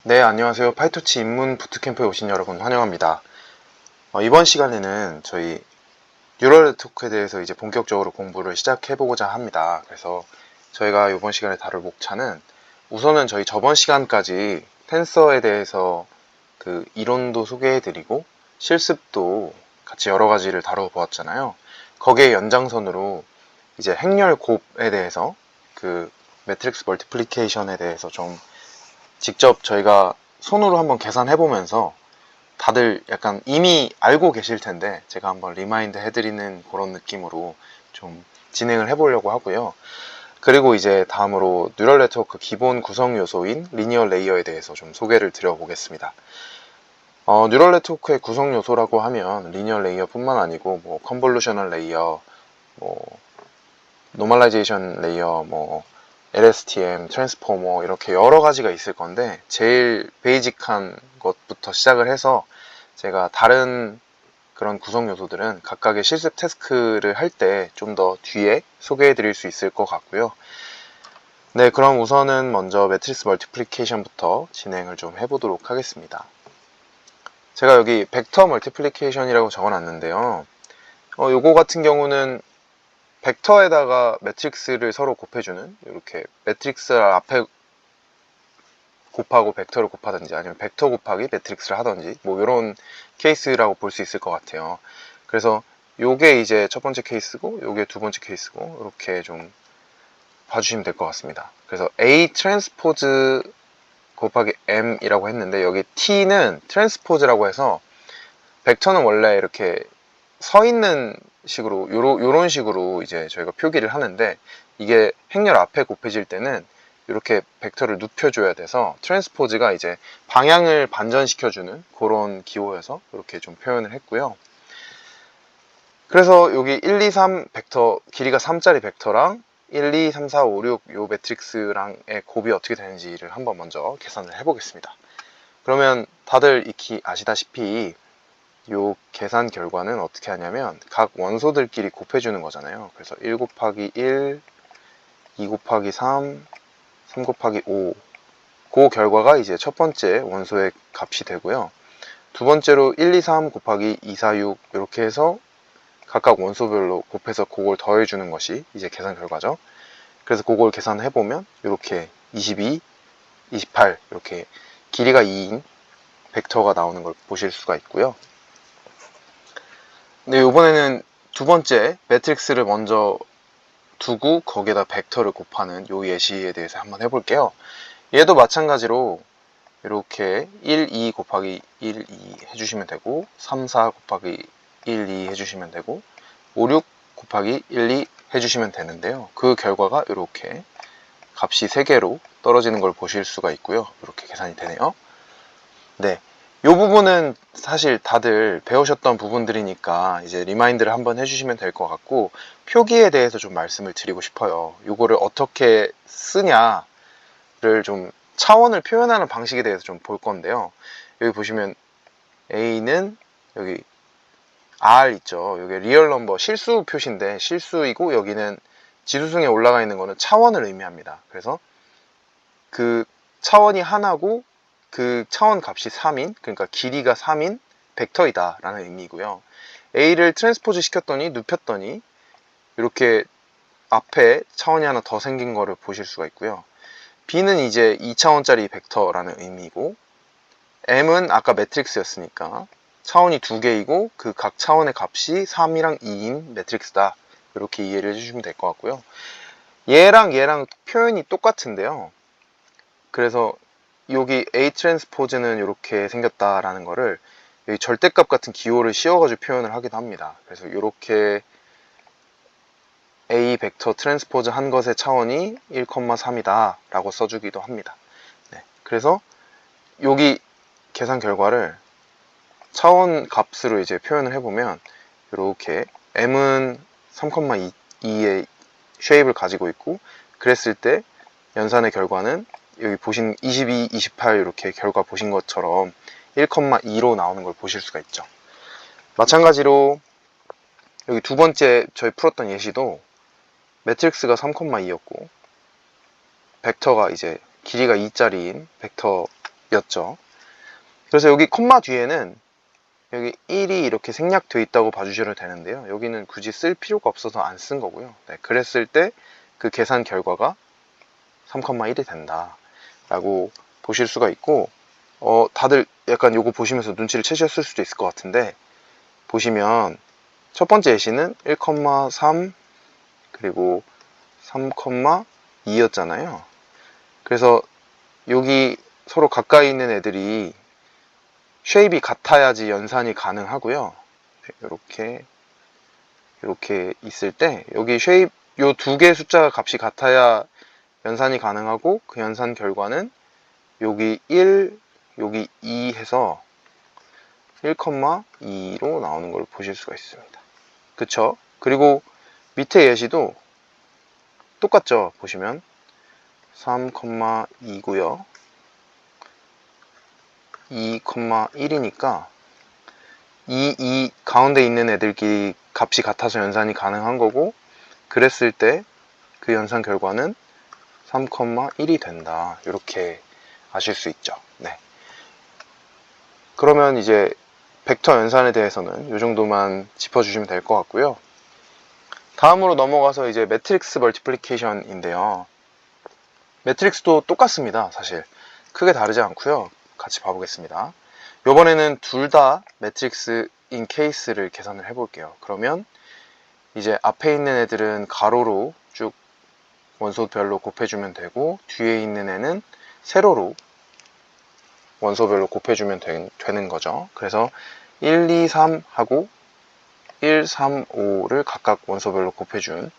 네, 안녕하세요. 파이토치 입문 부트캠프에 오신 여러분 환영합니다. 이번 시간에는 저희 뉴럴 네트워크에 대해서 이제 본격적으로 공부를 시작해보고자 합니다. 그래서 저희가 이번 시간에 다룰 목차는 우선은 저희 저번 시간까지 텐서에 대해서 그 이론도 소개해드리고 실습도 같이 여러 가지를 다뤄보았잖아요. 거기에 연장선으로 이제 행렬 곱에 대해서 그 매트릭스 멀티플리케이션에 대해서 좀 직접 저희가 손으로 한번 계산해 보면서 다들 약간 이미 알고 계실 텐데 제가 한번 리마인드 해드리는 그런 느낌으로 좀 진행을 해보려고 하고요. 그리고 이제 다음으로 뉴럴 네트워크 기본 구성 요소인 리니어 레이어에 대해서 좀 소개를 드려보겠습니다. 뉴럴 네트워크의 구성 요소라고 하면 리니어 레이어 뿐만 아니고 뭐 컨볼루셔널 레이어, 뭐 노멀라이제이션 레이어, 뭐 LSTM, 트랜스포머 이렇게 여러 가지가 있을 건데 제일 베이직한 것부터 시작을 해서 제가 다른 그런 구성 요소들은 각각의 실습 태스크를 할 때 좀 더 뒤에 소개해 드릴 수 있을 것 같고요. 네, 그럼 우선은 먼저 매트릭스 멀티플리케이션부터 진행을 좀 해보도록 하겠습니다. 제가 여기 벡터 멀티플리케이션이라고 적어 놨는데요. 요거 같은 경우는 벡터에다가 매트릭스를 서로 곱해주는, 이렇게 매트릭스 앞에 곱하고 벡터를 곱하든지 아니면 벡터 곱하기 매트릭스를 하든지 뭐 이런 케이스라고 볼 수 있을 것 같아요. 그래서 요게 이제 첫 번째 케이스고 요게 두 번째 케이스고 이렇게 좀 봐주시면 될 것 같습니다. 그래서 A 트랜스포즈 곱하기 M이라고 했는데 여기 T는 트랜스포즈라고 해서 벡터는 원래 이렇게 서 있는 식으로 요런 식으로 이제 저희가 표기를 하는데 이게 행렬 앞에 곱해질 때는 이렇게 벡터를 눕혀줘야 돼서 트랜스포즈가 이제 방향을 반전시켜주는 그런 기호여서 이렇게 좀 표현을 했고요. 그래서 여기 1, 2, 3 벡터, 길이가 3짜리 벡터랑 1, 2, 3, 4, 5, 6 요 매트릭스랑의 곱이 어떻게 되는지를 한번 먼저 계산을 해보겠습니다. 그러면 다들 익히 아시다시피 요 계산 결과는 어떻게 하냐면 각 원소들끼리 곱해주는 거잖아요. 그래서 1 곱하기 1, 2 곱하기 3, 3 곱하기 5. 그 결과가 이제 첫 번째 원소의 값이 되고요. 두 번째로 1, 2, 3 곱하기 2, 4, 6 이렇게 해서 각각 원소별로 곱해서 그걸 더해주는 것이 이제 계산 결과죠. 그래서 그걸 계산해보면 이렇게 22, 28 이렇게 길이가 2인 벡터가 나오는 걸 보실 수가 있고요. 네, 이번에는 두 번째 매트릭스를 먼저 두고 거기에다 벡터를 곱하는 요 예시에 대해서 한번 해볼게요. 얘도 마찬가지로 이렇게 1, 2 곱하기 1, 2 해주시면 되고 3, 4 곱하기 1, 2 해주시면 되고 5, 6 곱하기 1, 2 해주시면 되는데요. 그 결과가 이렇게 값이 3개로 떨어지는 걸 보실 수가 있고요. 이렇게 계산이 되네요. 네, 이 부분은 사실 다들 배우셨던 부분들이니까 이제 리마인드를 한번 해주시면 될 것 같고 표기에 대해서 좀 말씀을 드리고 싶어요. 이거를 어떻게 쓰냐를 좀 차원을 표현하는 방식에 대해서 좀 볼 건데요. 여기 보시면 A는 여기 R 있죠. 여기 리얼 넘버 실수 표시인데 실수이고 여기는 지수승에 올라가 있는 거는 차원을 의미합니다. 그래서 그 차원이 하나고 그 차원 값이 3인, 그러니까 길이가 3인 벡터이다 라는 의미고요. A를 트랜스포즈 시켰더니 눕혔더니 이렇게 앞에 차원이 하나 더 생긴 거를 보실 수가 있고요. B는 이제 2차원짜리 벡터라는 의미고 M은 아까 매트릭스였으니까 차원이 2개이고 그 각 차원의 값이 3이랑 2인 매트릭스다. 이렇게 이해를 해주시면 될 것 같고요. 얘랑 얘랑 표현이 똑같은데요. 그래서 여기 A 트랜스포즈는 이렇게 생겼다라는 거를 여기 절대값 같은 기호를 씌워가지고 표현을 하기도 합니다. 그래서 이렇게 A 벡터 트랜스포즈 한 것의 차원이 1,3이다 라고 써주기도 합니다. 네, 그래서 여기 계산 결과를 차원 값으로 이제 표현을 해보면 이렇게 M은 3,2의 쉐입을 가지고 있고 그랬을 때 연산의 결과는 여기 보신 22, 28 이렇게 결과 보신 것처럼 1,2로 나오는 걸 보실 수가 있죠. 마찬가지로 여기 두 번째 저희 풀었던 예시도 매트릭스가 3,2였고 벡터가 이제 길이가 2짜리인 벡터 였죠. 그래서 여기 콤마 뒤에는 여기 1이 이렇게 생략되어 있다고 봐주셔도 되는데요. 여기는 굳이 쓸 필요가 없어서 안 쓴 거고요. 네, 그랬을 때 그 계산 결과가 3,1이 된다 라고 보실 수가 있고, 다들 약간 요거 보시면서 눈치를 채셨을 수도 있을 것 같은데, 보시면 첫 번째 예시는 1,3 그리고 3,2였잖아요. 그래서 여기 서로 가까이 있는 애들이 쉐입이 같아야지 연산이 가능하고요. 이렇게 있을 때 여기 쉐입 요 두 개의 숫자 값이 같아야 연산이 가능하고, 그 연산 결과는 여기 1, 여기 2 해서 1,2로 나오는 걸 보실 수가 있습니다. 그쵸? 그리고 밑에 예시도 똑같죠? 보시면 3,2고요 2,1이니까 이 가운데 있는 애들끼리 값이 같아서 연산이 가능한 거고, 그랬을 때 그 연산 결과는 3,1이 된다. 이렇게 아실 수 있죠. 네. 그러면 이제 벡터 연산에 대해서는 이 정도만 짚어주시면 될 것 같고요. 다음으로 넘어가서 이제 매트릭스 멀티플리케이션인데요. 매트릭스도 똑같습니다. 사실 크게 다르지 않고요. 같이 봐보겠습니다. 이번에는 둘 다 매트릭스인 케이스를 계산을 해볼게요. 그러면 이제 앞에 있는 애들은 가로로 쭉 원소별로 곱해주면 되고, 뒤에 있는 애는 세로로 원소별로 곱해주면 되는 거죠. 그래서 1, 2, 3 하고 1, 3, 5를 각각 원소별로 곱해준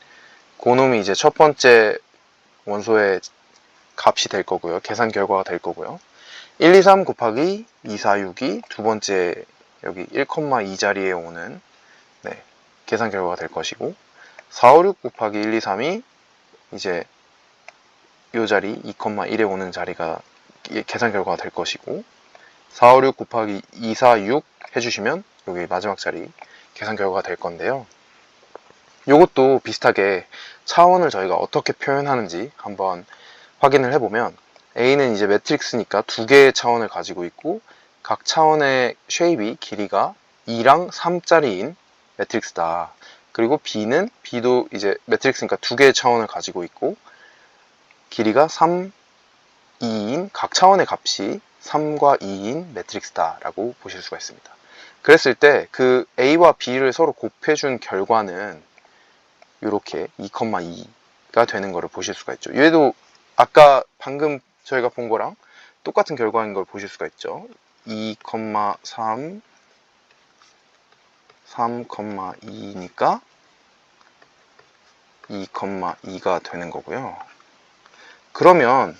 그놈이 이제 첫 번째 원소의 값이 될 거고요. 계산 결과가 될 거고요. 1, 2, 3 곱하기 2, 4, 6이 두 번째 여기 1,2 자리에 오는 계산 결과가 될 것이고, 4, 5, 6 곱하기 1, 2, 3이 이제 이 자리 2,1에 오는 자리가 계산 결과가 될 것이고, 4, 5, 6 곱하기 2, 4, 6 해주시면 여기 마지막 자리 계산 결과가 될 건데요. 이것도 비슷하게 차원을 저희가 어떻게 표현하는지 한번 확인을 해보면, A는 이제 매트릭스니까 두 개의 차원을 가지고 있고, 각 차원의 쉐입이 길이가 2랑 3짜리인 매트릭스다. 그리고 B도 이제 매트릭스니까 두 개의 차원을 가지고 있고, 길이가 3, 2인 각 차원의 값이 3과 2인 매트릭스다 라고 보실 수가 있습니다. 그랬을 때 그 A와 B를 서로 곱해준 결과는 이렇게 2,2가 되는 것을 보실 수가 있죠. 얘도 아까 방금 저희가 본 거랑 똑같은 결과인 걸 보실 수가 있죠. 2,3 3,2니까 2,2가 되는 거고요. 그러면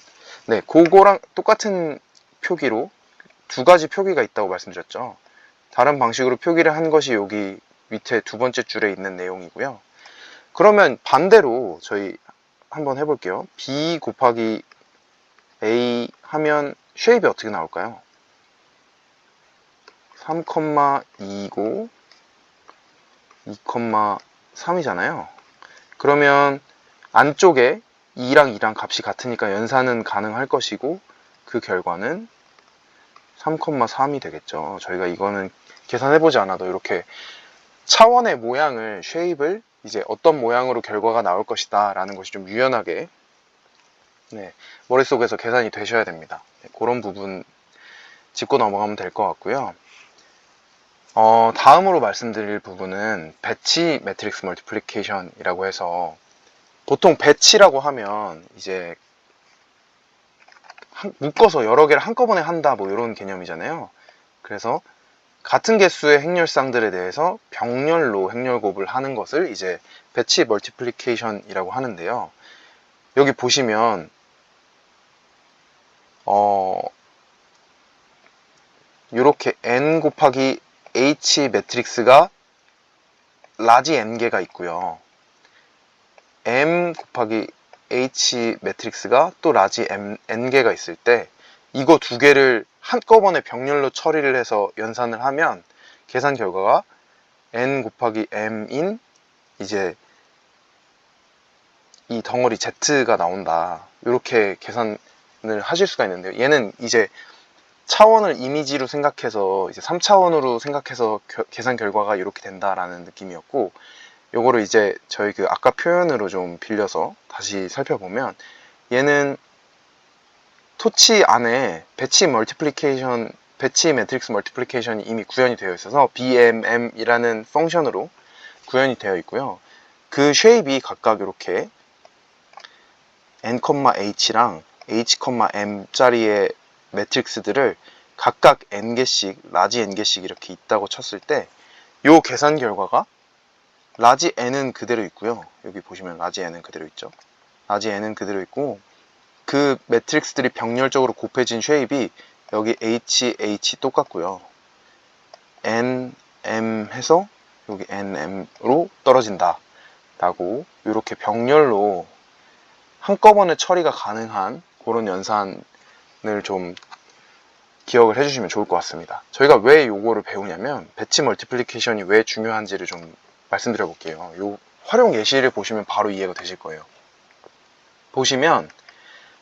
그거랑 똑같은 표기로 두 가지 표기가 있다고 말씀드렸죠. 다른 방식으로 표기를 한 것이 여기 밑에 두 번째 줄에 있는 내용이고요. 그러면 반대로 저희 한번 해볼게요. B 곱하기 A 하면 쉐입이 어떻게 나올까요? 3,2고 2,3이잖아요. 그러면 안쪽에 2랑 2랑 값이 같으니까 연산은 가능할 것이고, 그 결과는 3,3이 되겠죠. 저희가 이거는 계산해보지 않아도 이렇게 차원의 모양을, 쉐입을 이제 어떤 모양으로 결과가 나올 것이다 라는 것이 좀 유연하게 머릿속에서 계산이 되셔야 됩니다. 그런 부분 짚고 넘어가면 될 것 같고요. 다음으로 말씀드릴 부분은 배치 매트릭스 멀티플리케이션이라고 해서, 보통 배치라고 하면 이제 묶어서 여러 개를 한꺼번에 한다 뭐 이런 개념이잖아요. 그래서 같은 개수의 행렬상들에 대해서 병렬로 행렬곱을 하는 것을 이제 배치 멀티플리케이션이라고 하는데요. 여기 보시면 이렇게 n 곱하기 h 매트릭스가 라지 n개가 있고요. m 곱하기 h 매트릭스가 또 라지 n개가 있을 때, 이거 두 개를 한꺼번에 병렬로 처리를 해서 연산을 하면 계산 결과가 n 곱하기 m인 이제 이 덩어리 z가 나온다. 이렇게 계산을 하실 수가 있는데요. 얘는 이제 차원을 이미지로 생각해서 이제 3차원으로 생각해서 계산 결과가 이렇게 된다라는 느낌이었고, 요거를 이제 저희 그 아까 표현으로 좀 빌려서 다시 살펴보면, 얘는 토치 안에 배치 매트릭스 멀티플리케이션이 이미 구현이 되어 있어서 BMM이라는 펑션으로 구현이 되어 있고요. 그 쉐입이 각각 이렇게 n,h랑 h,m짜리의 매트릭스들을 각각 n개씩, 라지 n개씩 이렇게 있다고 쳤을 때, 요 계산 결과가 라지 n은 그대로 있고요. 여기 보시면 라지 n은 그대로 있죠. 라지 n은 그대로 있고, 그 매트릭스들이 병렬적으로 곱해진 쉐입이 여기 h 똑같고요. n, m 해서 여기 n, m로 떨어진다 라고, 이렇게 병렬로 한꺼번에 처리가 가능한 그런 연산을 좀 기억을 해주시면 좋을 것 같습니다. 저희가 왜 요거를 배우냐면, 배치 멀티플리케이션이 왜 중요한지를 좀 말씀드려 볼게요. 요 활용 예시를 보시면 바로 이해가 되실 거예요. 보시면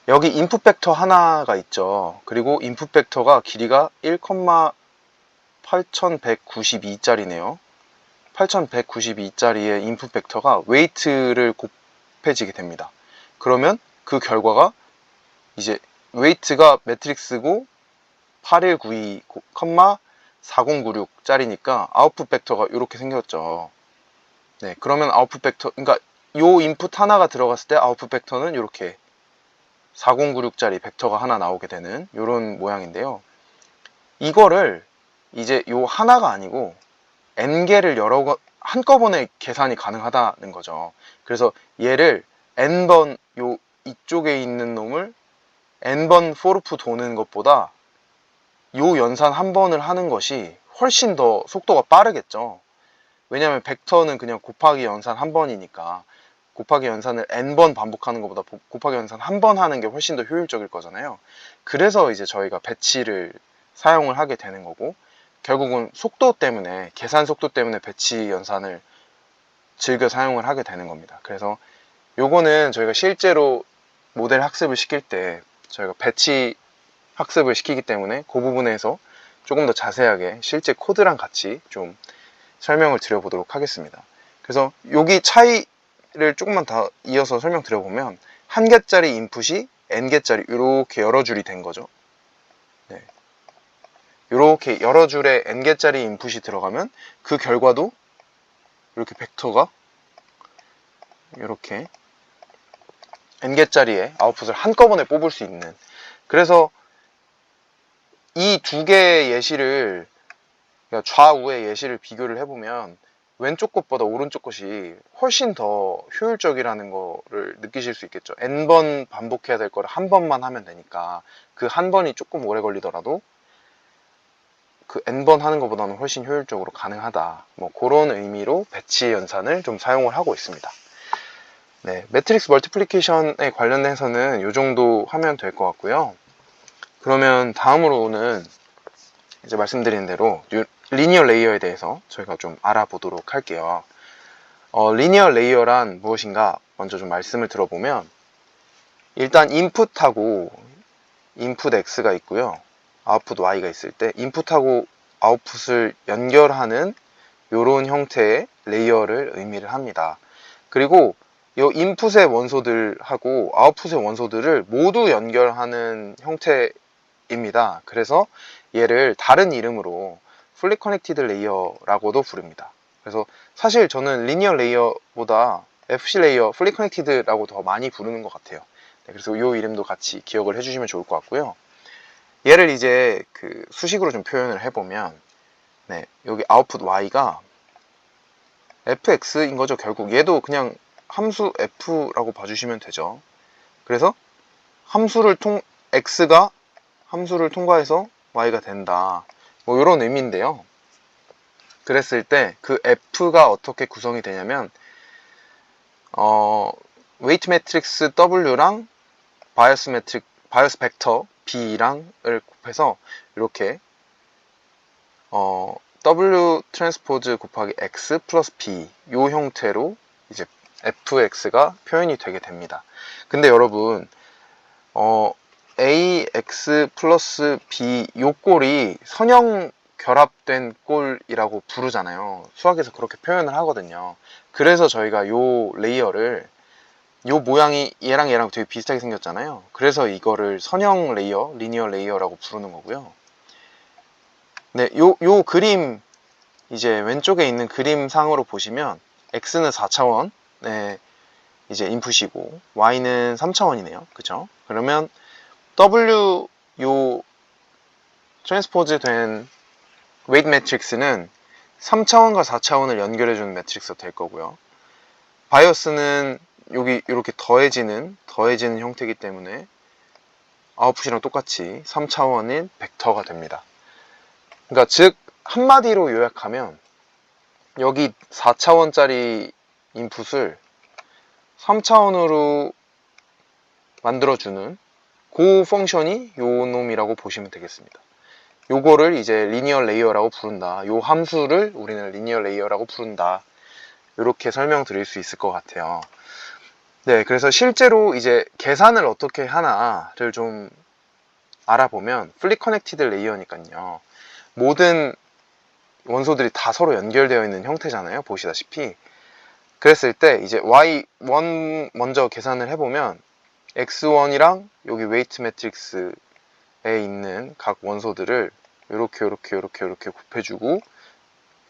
여기 인풋 벡터 하나가 있죠. 그리고 인풋 벡터가 길이가 1,8192짜리네요. 8192짜리의 인풋 벡터가 웨이트를 곱해지게 됩니다. 그러면 그 결과가 이제 웨이트가 매트릭스고 8192, 4096짜리니까 아웃풋 벡터가 이렇게 생겼죠. 네, 그러면 아웃풋 벡터, 그러니까 요 인풋 하나가 들어갔을 때 아웃풋 벡터는 이렇게 4096짜리 벡터가 하나 나오게 되는 이런 모양인데요. 이거를 이제 요 하나가 아니고 n개를 한꺼번에 계산이 가능하다는 거죠. 그래서 얘를 n번, 요 이쪽에 있는 놈을 n번 포르프 도는 것보다 요 연산 한 번을 하는 것이 훨씬 더 속도가 빠르겠죠. 왜냐하면 벡터는 그냥 곱하기 연산 한 번이니까, 곱하기 연산을 n번 반복하는 것보다 곱하기 연산 한 번 하는 게 훨씬 더 효율적일 거잖아요. 그래서 이제 저희가 배치를 사용을 하게 되는 거고, 결국은 속도 때문에, 계산 속도 때문에 배치 연산을 즐겨 사용을 하게 되는 겁니다. 그래서 요거는 저희가 실제로 모델 학습을 시킬 때 저희가 배치 학습을 시키기 때문에 그 부분에서 조금 더 자세하게 실제 코드랑 같이 좀 설명을 드려보도록 하겠습니다. 그래서 여기 차이를 조금만 더 이어서 설명드려보면, 한 개짜리 인풋이 n개짜리 이렇게 여러 줄이 된 거죠. 네. 이렇게 여러 줄의 n개짜리 인풋이 들어가면 그 결과도 이렇게 벡터가 이렇게 n개짜리의 아웃풋을 한꺼번에 뽑을 수 있는, 그래서 이 두 개의 예시를, 그러니까 좌우의 예시를 비교를 해보면 왼쪽 것보다 오른쪽 것이 훨씬 더 효율적이라는 거를 느끼실 수 있겠죠. n번 반복해야 될 거를 한 번만 하면 되니까, 그 한 번이 조금 오래 걸리더라도 그 n번 하는 것보다는 훨씬 효율적으로 가능하다, 뭐 그런 의미로 배치 연산을 좀 사용을 하고 있습니다. 네, 매트릭스 멀티플리케이션에 관련해서는 이 정도 하면 될 것 같고요. 그러면 다음으로는 이제 말씀드린 대로 리니어 레이어에 대해서 저희가 좀 알아보도록 할게요. 리니어 레이어란 무엇인가 먼저 좀 말씀을 들어보면, 일단 인풋하고 인풋 X가 있고요, 아웃풋 Y가 있을 때 인풋하고 아웃풋을 연결하는 이런 형태의 레이어를 의미를 합니다. 그리고 이 인풋의 원소들하고 아웃풋의 원소들을 모두 연결하는 형태입니다. 그래서 얘를 다른 이름으로 fully connected layer라고도 부릅니다. 그래서 사실 저는 리니어 레이어보다 FC 레이어, fully connected라고 더 많이 부르는 것 같아요. 네, 그래서 이 이름도 같이 기억을 해주시면 좋을 것 같고요. 얘를 이제 그 수식으로 좀 표현을 해보면, 네, 여기 output y가 fx인 거죠. 결국 얘도 그냥 함수 f라고 봐주시면 되죠. 그래서 x가 함수를 통과해서 y가 된다, 뭐 이런 의미인데요. 그랬을 때 그 f가 어떻게 구성이 되냐면, 웨이트 매트릭스 w랑 바이어스 벡터 b랑을 곱해서 이렇게 w 트랜스포즈 곱하기 x 플러스 b, 요 형태로 이제 fx가 표현이 되게 됩니다. 근데 여러분, ax 플러스 b 요 꼴이 선형 결합된 꼴이라고 부르잖아요. 수학에서 그렇게 표현을 하거든요. 그래서 저희가 요 레이어를, 요 모양이 얘랑 얘랑 되게 비슷하게 생겼잖아요. 그래서 이거를 선형 레이어, 리니어 레이어라고 부르는 거고요. 네, 요 그림, 이제 왼쪽에 있는 그림상으로 보시면 x는 4차원의 이제 인풋이고 y는 3차원이네요. 그쵸? 그러면 w 요 트랜스포즈 된 웨이트 매트릭스는 3차원과 4차원을 연결해주는 매트릭스가 될 거고요. 바이어스는 여기 이렇게 더해지는 형태이기 때문에 아웃풋이랑 똑같이 3차원인 벡터가 됩니다. 그러니까 즉 한마디로 요약하면 여기 4차원짜리 인풋을 3차원으로 만들어주는 그 펑션이 요 놈이라고 보시면 되겠습니다. 요거를 이제 리니어 레이어라고 부른다. 요 함수를 우리는 리니어 레이어라고 부른다. 이렇게 설명드릴 수 있을 것 같아요. 네, 그래서 실제로 이제 계산을 어떻게 하나를 좀 알아보면 플리 커넥티드 레이어니까요. 모든 원소들이 다 서로 연결되어 있는 형태잖아요. 보시다시피. 그랬을 때 이제 y1 먼저 계산을 해보면 x1이랑 여기 웨이트 매트릭스에 있는 각 원소들을 이렇게 곱해주고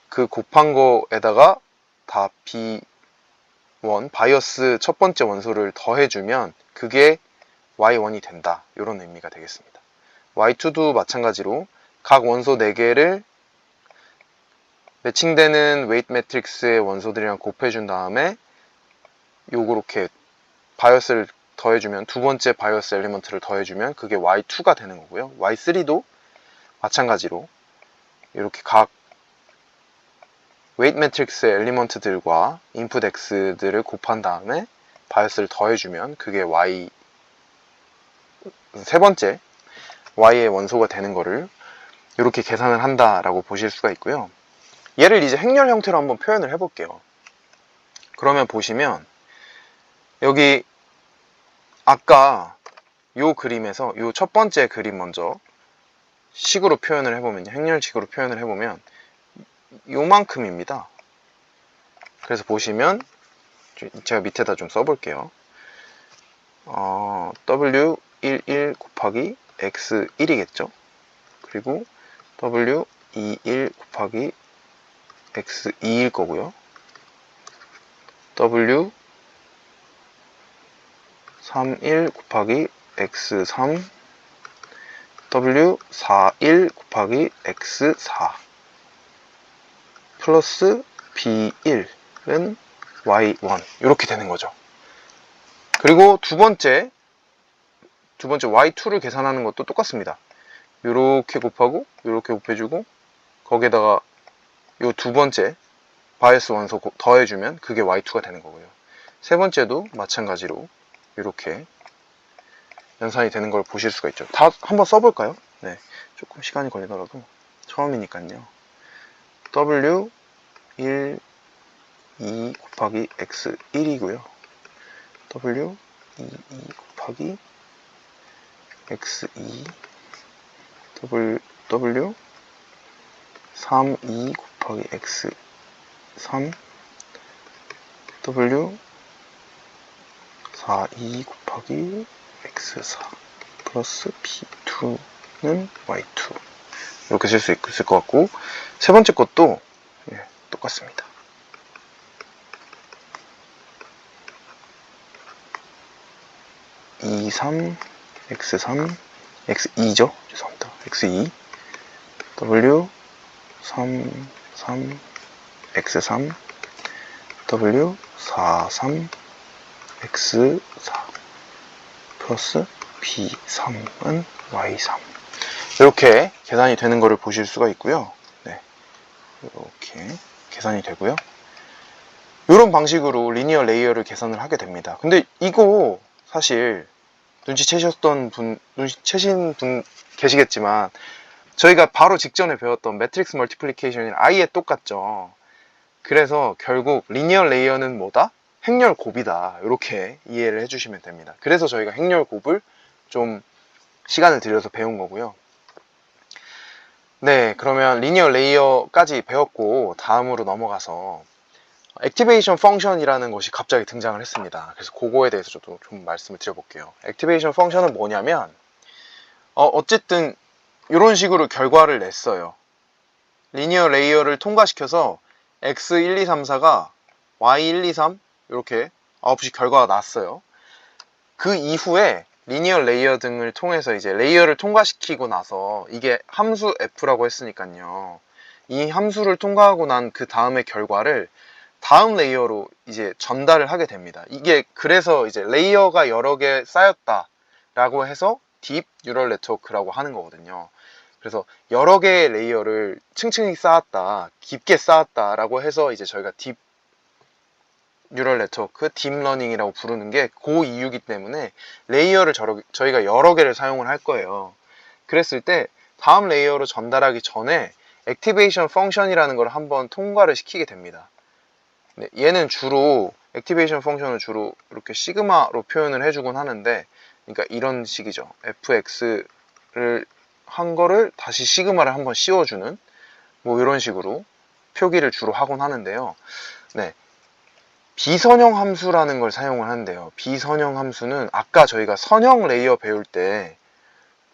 그 곱한 거에다가 다 B1 바이어스 첫 번째 원소를 더해주면 그게 Y1이 된다. 이런 의미가 되겠습니다. Y2도 마찬가지로 각 원소 4개를 매칭되는 웨이트 매트릭스의 원소들이랑 곱해준 다음에 요렇게 바이어스를 더해주면, 두 번째 바이어스 엘리먼트를 더해주면 그게 Y2가 되는 거고요. Y3도 마찬가지로 이렇게 각 웨이트 매트릭스의 엘리먼트들과 인풋 X들을 곱한 다음에 바이어스를 더해주면 그게 Y, 세 번째 Y의 원소가 되는 거를 이렇게 계산을 한다라고 보실 수가 있고요. 얘를 이제 행렬 형태로 한번 표현을 해볼게요. 그러면 보시면 여기 아까 요 그림에서 요 첫 번째 그림 먼저 식으로 표현을 해보면, 행렬식으로 표현을 해보면 요만큼입니다. 그래서 보시면 제가 밑에다 좀 써볼게요. W11 곱하기 X1이겠죠. 그리고 W21 곱하기 X2일 거고요. W31 곱하기 X3, W41 곱하기 X4 플러스 B1은 Y1 이렇게 되는 거죠. 그리고 두 번째 Y2를 계산하는 것도 똑같습니다. 이렇게 곱하고 이렇게 곱해주고 거기에다가 요 두 번째 바이어스 원소 더해주면 그게 Y2가 되는 거고요. 세 번째도 마찬가지로 이렇게 연산이 되는 걸 보실 수가 있죠. 다 한번 써볼까요? 네, 조금 시간이 걸리더라도 처음이니까요. W1, 2 곱하기 X1이고요. W2 곱하기 X2, W 32 곱하기 X3, W 42 곱하기 X4 플러스 B2는 Y2 이렇게 쓸 수 있을 것 같고, 세 번째 것도 똑같습니다. E3, X3, X2죠? 죄송합니다. X2, W 3, 3, X3, W 4, 3, X4 플러스 B3은 Y3 이렇게 계산이 되는 것을 보실 수가 있고요. 네, 이렇게 계산이 되고요. 이런 방식으로 리니어 레이어를 계산을 하게 됩니다. 근데 이거 사실 눈치채신 분 계시겠지만 저희가 바로 직전에 배웠던 매트릭스 멀티플리케이션이 아예 똑같죠. 그래서 결국 리니어 레이어는 뭐다? 행렬 곱이다. 이렇게 이해를 해주시면 됩니다. 그래서 저희가 행렬 곱을 좀 시간을 들여서 배운 거고요. 네, 그러면 리니어 레이어까지 배웠고 다음으로 넘어가서 액티베이션 펑션이라는 것이 갑자기 등장을 했습니다. 그래서 그거에 대해서 저도 좀 말씀을 드려볼게요. 액티베이션 펑션은 뭐냐면 어쨌든 이런 식으로 결과를 냈어요. 리니어 레이어를 통과시켜서 x1, 2, 3, 4가 y1, 2, 3 이렇게 9시 결과가 났어요. 그 이후에 리니어 레이어 등을 통해서 이제 레이어를 통과시키고 나서 이게 함수 f라고 했으니까요. 이 함수를 통과하고 난 그 다음의 결과를 다음 레이어로 이제 전달을 하게 됩니다. 이게 그래서 이제 레이어가 여러 개 쌓였다라고 해서 딥 뉴럴 네트워크라고 하는 거거든요. 그래서 여러 개의 레이어를 층층이 쌓았다, 깊게 쌓았다라고 해서 이제 저희가 딥 뉴럴 네트워크, 딥러닝이라고 부르는 게 그 이유기 때문에 레이어를 저희가 여러 개를 사용을 할 거예요. 그랬을 때 다음 레이어로 전달하기 전에 액티베이션 펑션이라는 걸 한번 통과를 시키게 됩니다. 네, 얘는 주로 액티베이션 펑션을 주로 이렇게 시그마로 표현을 해주곤 하는데, 그러니까 이런 식이죠. fx를 한 거를 다시 시그마를 한번 씌워주는 뭐 이런 식으로 표기를 주로 하곤 하는데요. 네, 비선형 함수라는 걸 사용을 하는데요. 비선형 함수는 아까 저희가 선형 레이어 배울 때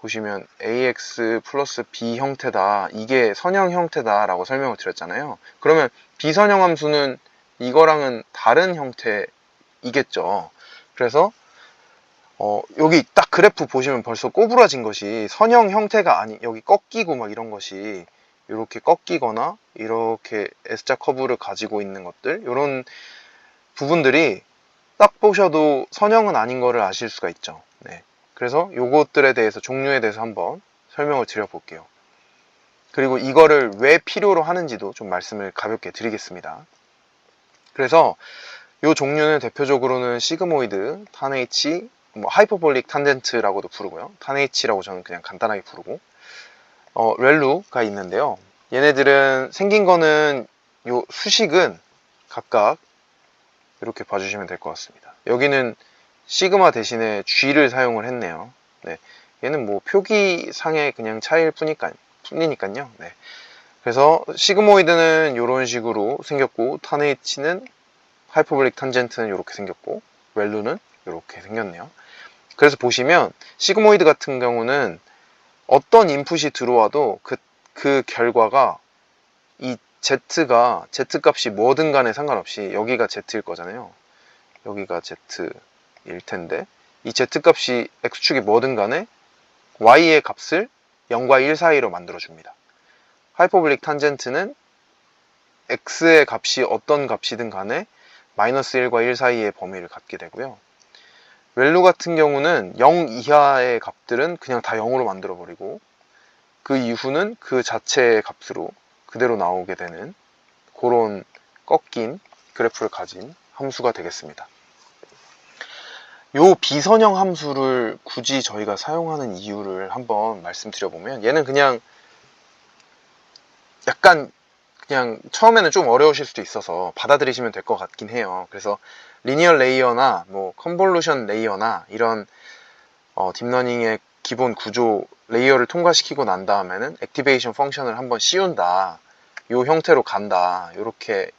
보시면 ax 플러스 b 형태다, 이게 선형 형태다 라고 설명을 드렸잖아요. 그러면 비선형 함수는 이거랑은 다른 형태이겠죠. 그래서 여기 딱 그래프 보시면 벌써 꼬부라진 것이 선형 형태가 아닌, 여기 꺾이고 막 이런 것이 이렇게 꺾이거나 이렇게 S자 커브를 가지고 있는 것들, 이런 부분들이 딱 보셔도 선형은 아닌 거를 아실 수가 있죠. 네. 그래서 요것들에 대해서, 종류에 대해서 한번 설명을 드려볼게요. 그리고 이거를 왜 필요로 하는지도 좀 말씀을 가볍게 드리겠습니다. 그래서 이 종류는 대표적으로는 시그모이드, 탄H, 뭐 하이퍼볼릭 탄젠트라고도 부르고요. 탄H라고 저는 그냥 간단하게 부르고, 렐루가 있는데요. 얘네들은 생긴 거는, 요 수식은 각각 이렇게 봐주시면 될 것 같습니다. 여기는 시그마 대신에 G를 사용을 했네요. 네. 얘는 뭐 표기상의 그냥 차이일 뿐이니까요. 네. 그래서 시그모이드는 이런 식으로 생겼고, 탄H는 하이퍼볼릭 탄젠트는 이렇게 생겼고, 렐루는 이렇게 생겼네요. 그래서 보시면 시그모이드 같은 경우는 어떤 인풋이 들어와도 그 결과가 이 Z가, Z 값이 뭐든 간에 상관없이 여기가 Z일 거잖아요. 여기가 Z일 텐데 이 Z 값이 X축이 뭐든 간에 Y의 값을 0과 1 사이로 만들어줍니다. 하이퍼볼릭 탄젠트는 X의 값이 어떤 값이든 간에 마이너스 1과 1 사이의 범위를 갖게 되고요. 렐루 같은 경우는 0 이하의 값들은 그냥 다 0으로 만들어 버리고, 그 이후는 그 자체의 값으로 그대로 나오게 되는 그런 꺾인 그래프를 가진 함수가 되겠습니다. 요 비선형 함수를 굳이 저희가 사용하는 이유를 한번 말씀드려보면, 얘는 그냥 약간 그냥 처음에는 좀 어려우실 수도 있어서 받아들이시면 될 것 같긴 해요. 그래서 리니어 레이어나 뭐 컨볼루션 레이어나 이런 딥러닝의 기본 구조 레이어를 통과시키고 난 다음에는 액티베이션 펑션을 한번 씌운다, 요 형태로 간다, 요렇게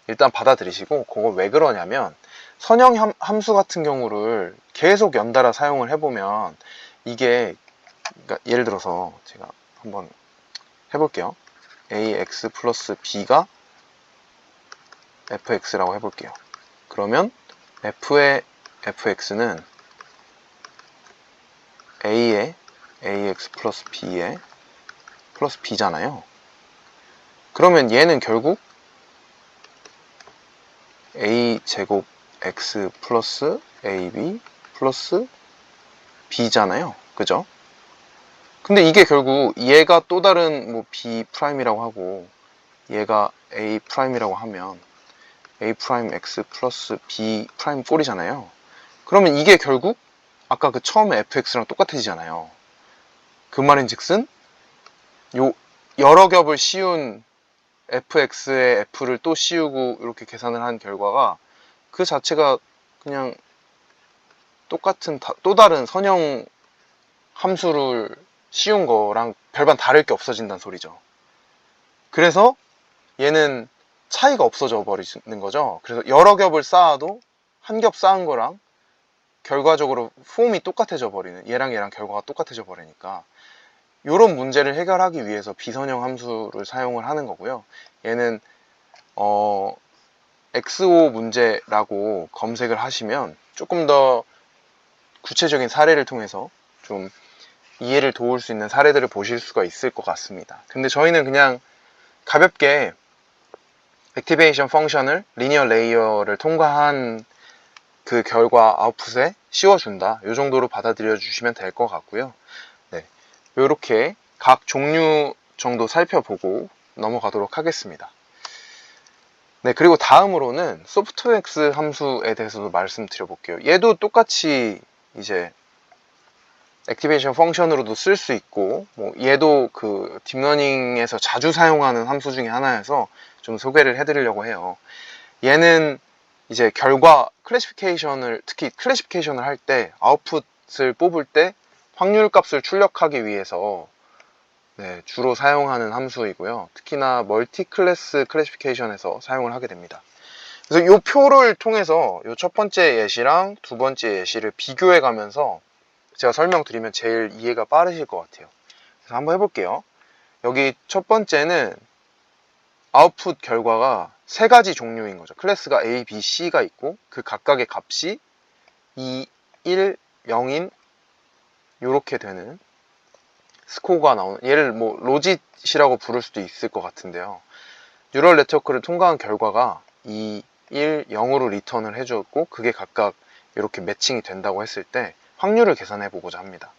일단 받아들이시고, 그거 왜 그러냐면 선형 함수 같은 경우를 계속 연달아 사용을 해보면 이게, 그러니까 예를 들어서 제가 한번 해볼게요. ax 플러스 b가 fx라고 해볼게요. 그러면 f의 fx는 a의 ax 플러스 b의 플러스 b잖아요. 그러면 얘는 결국 a제곱 x 플러스 ab 플러스 b잖아요. 그죠? 근데 이게 결국 얘가 또 다른 뭐 b 프라임이라고 하고 얘가 a 프라임이라고 하면 a 프라임 x 플러스 b 프라임 꼴이잖아요. 그러면 이게 결국 아까 그 처음에 fx랑 똑같아지잖아요. 그 말인즉슨 요 여러 겹을 씌운 fx에 f를 또 씌우고 이렇게 계산을 한 결과가 그 자체가 그냥 똑같은 또 다른 선형 함수를 씌운 거랑 별반 다를 게 없어진다는 소리죠. 그래서 얘는 차이가 없어져 버리는 거죠. 그래서 여러 겹을 쌓아도 한 겹 쌓은 거랑 결과적으로 폼이 똑같아져 버리는, 얘랑 얘랑 결과가 똑같아져 버리니까 이런 문제를 해결하기 위해서 비선형 함수를 사용을 하는 거고요. 얘는 XO 문제라고 검색을 하시면 조금 더 구체적인 사례를 통해서 좀 이해를 도울 수 있는 사례들을 보실 수가 있을 것 같습니다. 근데 저희는 그냥 가볍게 액티베이션 펑션을 리니어 레이어를 통과한 그 결과 아웃풋에 씌워준다, 이 정도로 받아들여 주시면 될 것 같고요. 네, 이렇게 각 종류 정도 살펴보고 넘어가도록 하겠습니다. 네, 그리고 다음으로는 소프트맥스 함수에 대해서도 말씀드려 볼게요. 얘도 똑같이 이제 액티베이션 펑션으로도 쓸 수 있고, 뭐 얘도 그 딥러닝에서 자주 사용하는 함수 중에 하나여서 좀 소개를 해드리려고 해요. 얘는 이제 결과 클래시피케이션을, 특히 클래시피케이션을 할 때, 아웃풋을 뽑을 때 확률 값을 출력하기 위해서 주로 사용하는 함수이고요. 특히나 멀티 클래스 클래시피케이션에서 사용을 하게 됩니다. 그래서 이 표를 통해서 이 첫 번째 예시랑 두 번째 예시를 비교해 가면서 제가 설명드리면 제일 이해가 빠르실 것 같아요. 그래서 한번 해볼게요. 여기 첫 번째는 아웃풋 결과가 세 가지 종류인 거죠. 클래스가 A, B, C가 있고 그 각각의 값이 2, 1, 0인 이렇게 되는 스코어가 나오는, 얘를 뭐 로짓이라고 부를 수도 있을 것 같은데요. 뉴럴 네트워크를 통과한 결과가 2, 1, 0으로 리턴을 해줬고 그게 각각 이렇게 매칭이 된다고 했을 때 확률을 계산해 보고자 합니다.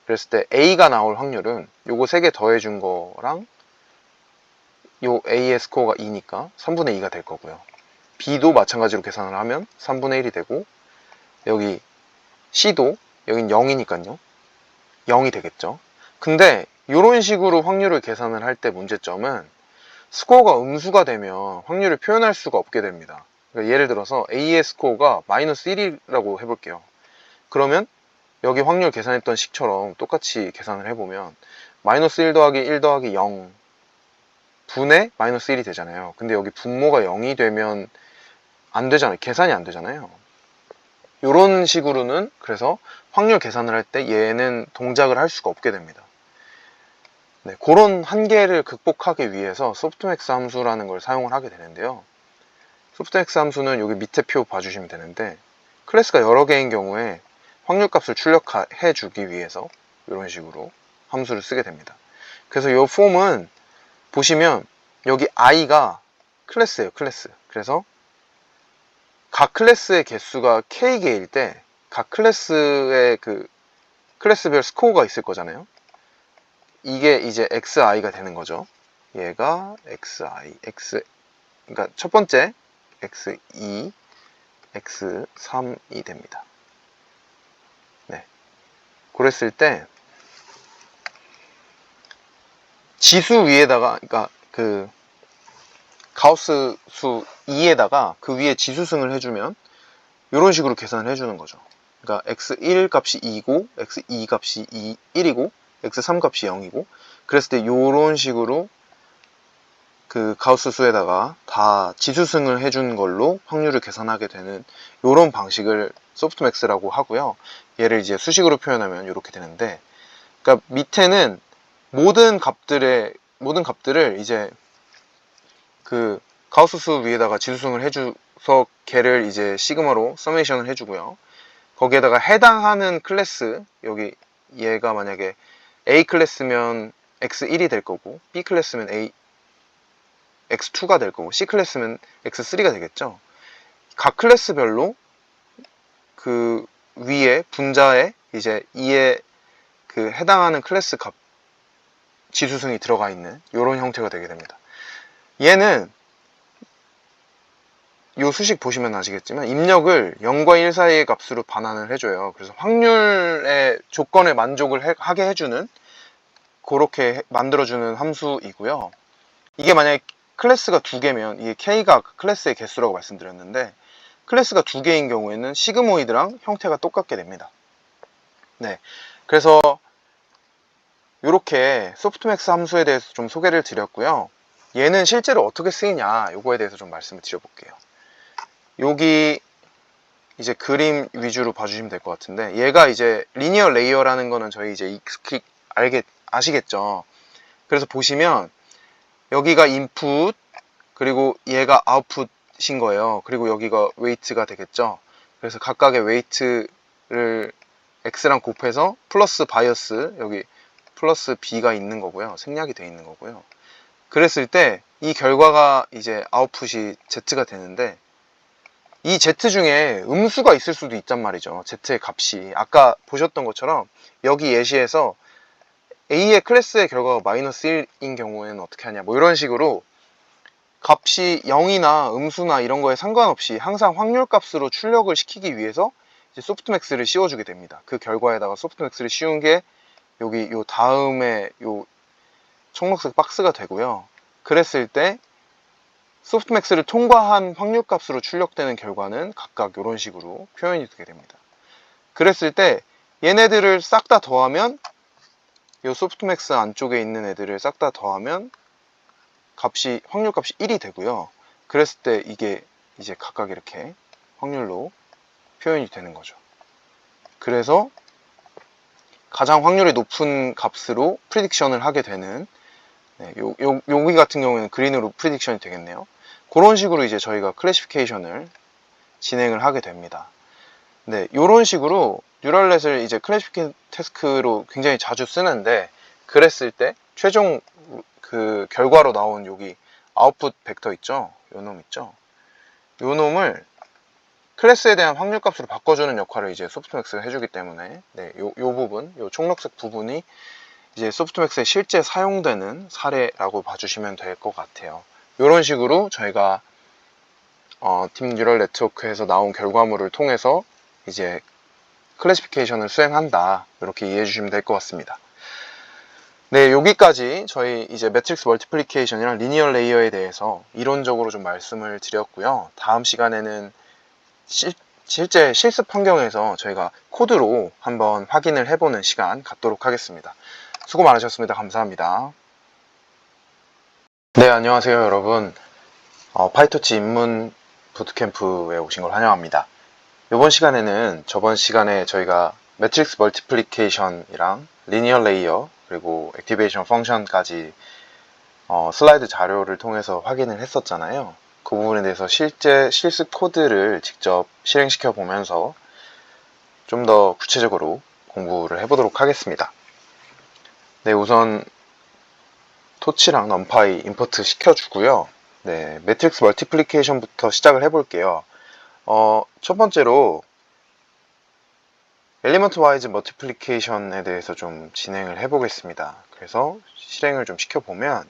그랬을 때 A가 나올 확률은 요거 3개 더해준 거랑 요 A의 스코어가 2니까 3분의 2가 될 거고요. B도 마찬가지로 계산을 하면 3분의 1이 되고, 여기 C도 여긴 0이니까요 0이 되겠죠. 근데 이런 식으로 확률을 계산을 할 때 문제점은 스코어가 음수가 되면 확률을 표현할 수가 없게 됩니다. 그러니까 예를 들어서 A의 스코어가 마이너스 1이라고 해볼게요. 그러면 여기 확률 계산했던 식처럼 똑같이 계산을 해보면 마이너스 1 더하기 1 더하기 0 분의 마이너스 1이 되잖아요. 근데 여기 분모가 0이 되면 안 되잖아요. 계산이 안 되잖아요. 이런 식으로는 그래서 확률 계산을 할 때 얘는 동작을 할 수가 없게 됩니다. 네, 그런 한계를 극복하기 위해서 소프트맥스 함수라는 걸 사용을 하게 되는데요. 소프트맥스 함수는 여기 밑에 표 봐주시면 되는데, 클래스가 여러 개인 경우에 확률 값을 출력해 주기 위해서 이런 식으로 함수를 쓰게 됩니다. 그래서 이 폼은 보시면 여기 i가 클래스예요, 클래스. 그래서 각 클래스의 개수가 k개일 때 각 클래스의 그 클래스별 스코어가 있을 거잖아요. 이게 이제 xi가 되는 거죠. 얘가 xi, 그러니까 첫 번째 x2, x3이 됩니다. 네, 그랬을 때 지수 위에다가, 그러니까 그 가우스 수 2에다가 그 위에 지수승을 해주면 이런 식으로 계산을 해주는 거죠. 그러니까 x1 값이 2고 x2 값이 1이고 x3 값이 0이고, 그랬을 때 이런 식으로 그 가우스 수에다가 다 지수승을 해준 걸로 확률을 계산하게 되는 이런 방식을 소프트맥스라고 하고요. 얘를 이제 수식으로 표현하면 이렇게 되는데, 그러니까 밑에는 모든 값들을 이제 그 가우스 수 위에다가 지수승을 해줘서 걔를 이제 시그마로 서메이션을 해주고요. 거기에다가 해당하는 클래스, 여기 얘가 만약에 A 클래스면 X1이 될 거고, B 클래스면 X2가 될 거고, C 클래스면 X3가 되겠죠. 각 클래스별로 그 위에 분자에 이제 이에 그 해당하는 클래스 값 지수승이 들어가 있는 이런 형태가 되게 됩니다. 얘는 이 수식 보시면 아시겠지만 입력을 0과 1 사이의 값으로 반환을 해줘요. 그래서 확률의 조건에 만족을 하게 해주는, 그렇게 만들어주는 함수이고요. 이게 만약에 클래스가 2개면 이게 K가 클래스의 개수라고 말씀드렸는데, 클래스가 2개인 경우에는 시그모이드랑 형태가 똑같게 됩니다. 네, 그래서 이렇게 소프트맥스 함수에 대해서 좀 소개를 드렸고요. 얘는 실제로 어떻게 쓰이냐 요거에 대해서 좀 말씀을 드려볼게요. 여기 이제 그림 위주로 봐주시면 될 것 같은데, 얘가 이제 리니어 레이어라는 거는 저희 이제 익숙히 아시겠죠. 그래서 보시면 여기가 인풋, 그리고 얘가 아웃풋인 거예요. 그리고 여기가 웨이트가 되겠죠. 그래서 각각의 웨이트를 x랑 곱해서 플러스 바이어스, 여기 플러스 b가 있는 거고요. 생략이 돼 있는 거고요. 그랬을 때 이 결과가 이제 아웃풋이 z가 되는데, 이 z 중에 음수가 있을 수도 있단 말이죠. z의 값이 아까 보셨던 것처럼 여기 예시에서 a의 클래스의 결과가 마이너스 1인 경우에는 어떻게 하냐, 뭐 이런 식으로 값이 0이나 음수나 이런 거에 상관없이 항상 확률 값으로 출력을 시키기 위해서 이제 소프트맥스를 씌워주게 됩니다. 그 결과에다가 소프트맥스를 씌운 게 여기 요 다음에 요 청록색 박스가 되고요. 그랬을 때 소프트맥스를 통과한 확률 값으로 출력되는 결과는 각각 이런 식으로 표현이 되게 됩니다. 그랬을 때 얘네들을 싹 다 더하면, 이 소프트맥스 안쪽에 있는 애들을 싹 다 더하면 확률 값이 1이 되고요. 그랬을 때 이게 이제 각각 이렇게 확률로 표현이 되는 거죠. 그래서 가장 확률이 높은 값으로 프리딕션을 하게 되는, 여기 같은 경우에는 그린으로 프리딕션이 되겠네요. 그런 식으로 이제 저희가 클래시피케이션을 진행을 하게 됩니다. 네, 이런 식으로 뉴럴넷을 이제 클래시피케이션 태스크로 굉장히 자주 쓰는데, 그랬을 때 최종 그 결과로 나온 여기 아웃풋 벡터 있죠? 요 놈 있죠? 요 놈을 클래스에 대한 확률 값으로 바꿔주는 역할을 이제 소프트맥스가 해주기 때문에, 네, 요 부분, 요 청록색 부분이 이제 소프트맥스에 실제 사용되는 사례라고 봐주시면 될 것 같아요. 이런 식으로 저희가 딥 뉴럴 네트워크에서 나온 결과물을 통해서 이제 클래시피케이션을 수행한다, 이렇게 이해해 주시면 될 것 같습니다. 네, 여기까지 저희 이제 매트릭스 멀티플리케이션이랑 리니어 레이어에 대해서 이론적으로 좀 말씀을 드렸고요. 다음 시간에는 실제 실습 환경에서 저희가 코드로 한번 확인을 해보는 시간 갖도록 하겠습니다. 수고 많으셨습니다. 감사합니다. 네, 안녕하세요 여러분. 파이토치 입문 부트캠프에 오신 걸 환영합니다. 이번 시간에는 저번 시간에 저희가 매트릭스 멀티플리케이션이랑 리니어 레이어 그리고 액티베이션 펑션까지 슬라이드 자료를 통해서 확인을 했었잖아요. 그 부분에 대해서 실제 실습 코드를 직접 실행시켜 보면서 좀 더 구체적으로 공부를 해보도록 하겠습니다. 네, 우선 토치랑 넘파이 임포트 시켜주고요. 네, 매트릭스 멀티플리케이션부터 시작을 해볼게요. 첫 번째로 엘리먼트 와이즈 멀티플리케이션에 대해서 좀 진행을 해보겠습니다. 그래서 실행을 좀 시켜보면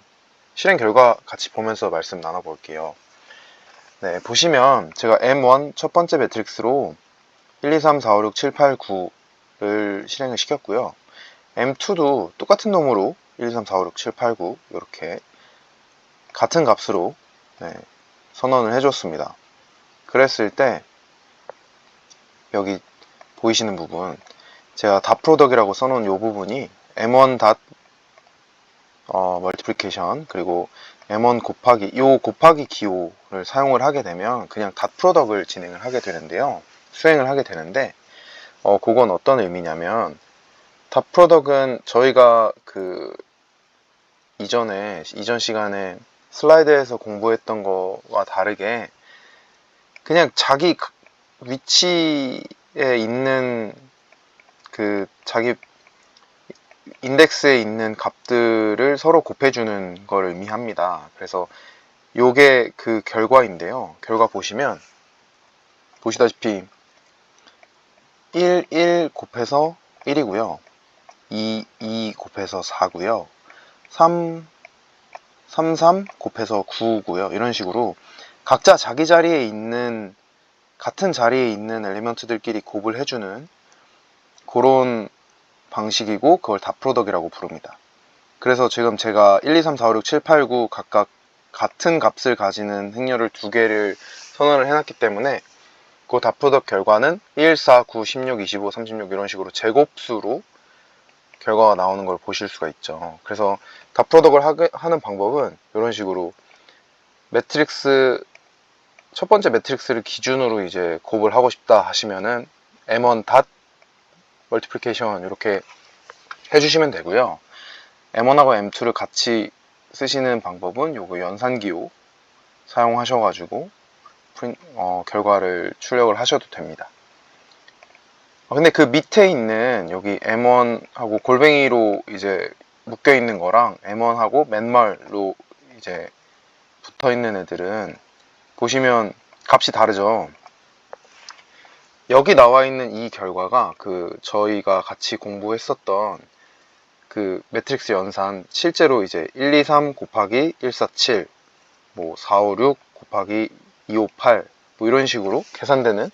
실행 결과 같이 보면서 말씀 나눠볼게요. 네, 보시면 제가 M1 첫 번째 매트릭스로 1, 2, 3, 4, 5, 6, 7, 8, 9를 실행을 시켰고요. M2도 똑같은 놈으로 1, 2, 3, 4, 5, 6, 7, 8, 9 이렇게 같은 값으로 선언을 해줬습니다. 그랬을 때 여기 보이시는 부분, 제가 닷 프로덕이라고 써놓은 이 부분이 M1 닷 멀티플리케이션 그리고 M1 곱하기 요 곱하기 기호를 사용을 하게 되면 그냥 닷 프로덕을 진행을 하게 되는데요. 수행을 하게 되는데 그건 어떤 의미냐면, 닷 프로덕은 저희가 그 이전 시간에 슬라이드에서 공부했던 거와 다르게 그냥 자기 위치에 있는 그 자기 인덱스에 있는 값들을 서로 곱해주는 걸 의미합니다. 그래서 요게 그 결과인데요. 결과 보시다시피 1, 1 곱해서 1이고요. 2, 2 곱해서 4고요. 3, 3, 3 곱해서 9고요. 이런 식으로 각자 자기 자리에 있는, 같은 자리에 있는 엘리먼트들끼리 곱을 해주는 그런 방식이고, 그걸 닷 프로덕이라고 부릅니다. 그래서 지금 제가 1, 2, 3, 4, 5, 6, 7, 8, 9 각각 같은 값을 가지는 행렬을 두 개를 선언을 해놨기 때문에 그 닷 프로덕 결과는 1, 4, 9, 16, 25, 36 이런 식으로 제곱수로 결과가 나오는 걸 보실 수가 있죠. 그래서 닷 프로덕을 하는 방법은 이런 식으로 매트릭스, 첫 번째 매트릭스를 기준으로 이제 곱을 하고 싶다 하시면은 M1 닷 멀티플리케이션 이렇게 해주시면 되고요. M1하고 M2를 같이 쓰시는 방법은 요거 연산기호 사용하셔가지고 결과를 출력을 하셔도 됩니다. 근데 그 밑에 있는 여기 M1하고 골뱅이로 이제 묶여 있는 거랑 M1하고 맨말로 이제 붙어 있는 애들은 보시면 값이 다르죠. 여기 나와 있는 이 결과가 그 저희가 같이 공부했었던 그 매트릭스 연산, 실제로 이제 123 곱하기 147 뭐 456 곱하기 258 뭐 이런 식으로 계산되는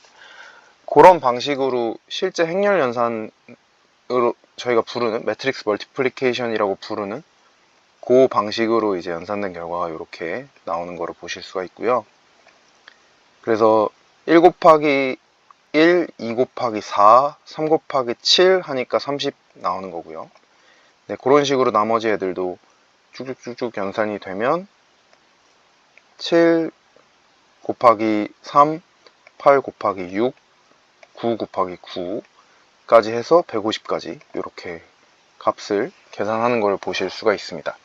그런 방식으로 실제 행렬 연산으로 저희가 부르는 매트릭스 멀티플리케이션이라고 부르는 그 방식으로 이제 연산된 결과가 이렇게 나오는 거를 보실 수가 있고요. 그래서 1 곱하기 1, 2 곱하기 4, 3 곱하기 7 하니까 30 나오는 거고요. 네, 그런 식으로 나머지 애들도 쭉쭉쭉쭉 연산이 되면 7 곱하기 3, 8 곱하기 6, 9 곱하기 9까지 해서 150까지 이렇게 값을 계산하는 걸 보실 수가 있습니다.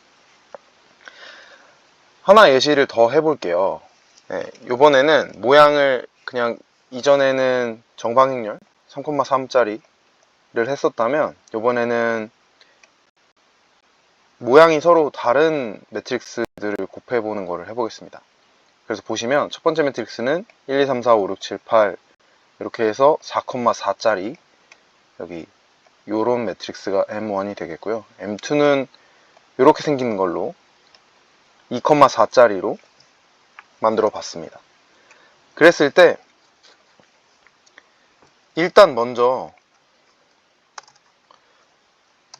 하나 예시를 더 해볼게요. 네, 이번에는 모양을 그냥 이전에는 정방행렬 3,3짜리를 했었다면 이번에는 모양이 서로 다른 매트릭스들을 곱해보는 거를 해보겠습니다. 그래서 보시면 첫 번째 매트릭스는 1, 2, 3, 4, 5, 6, 7, 8 이렇게 해서 4,4짜리 여기 요런 매트릭스가 M1이 되겠고요. M2는 이렇게 생긴 걸로 2,4짜리로 만들어 봤습니다. 그랬을 때 일단 먼저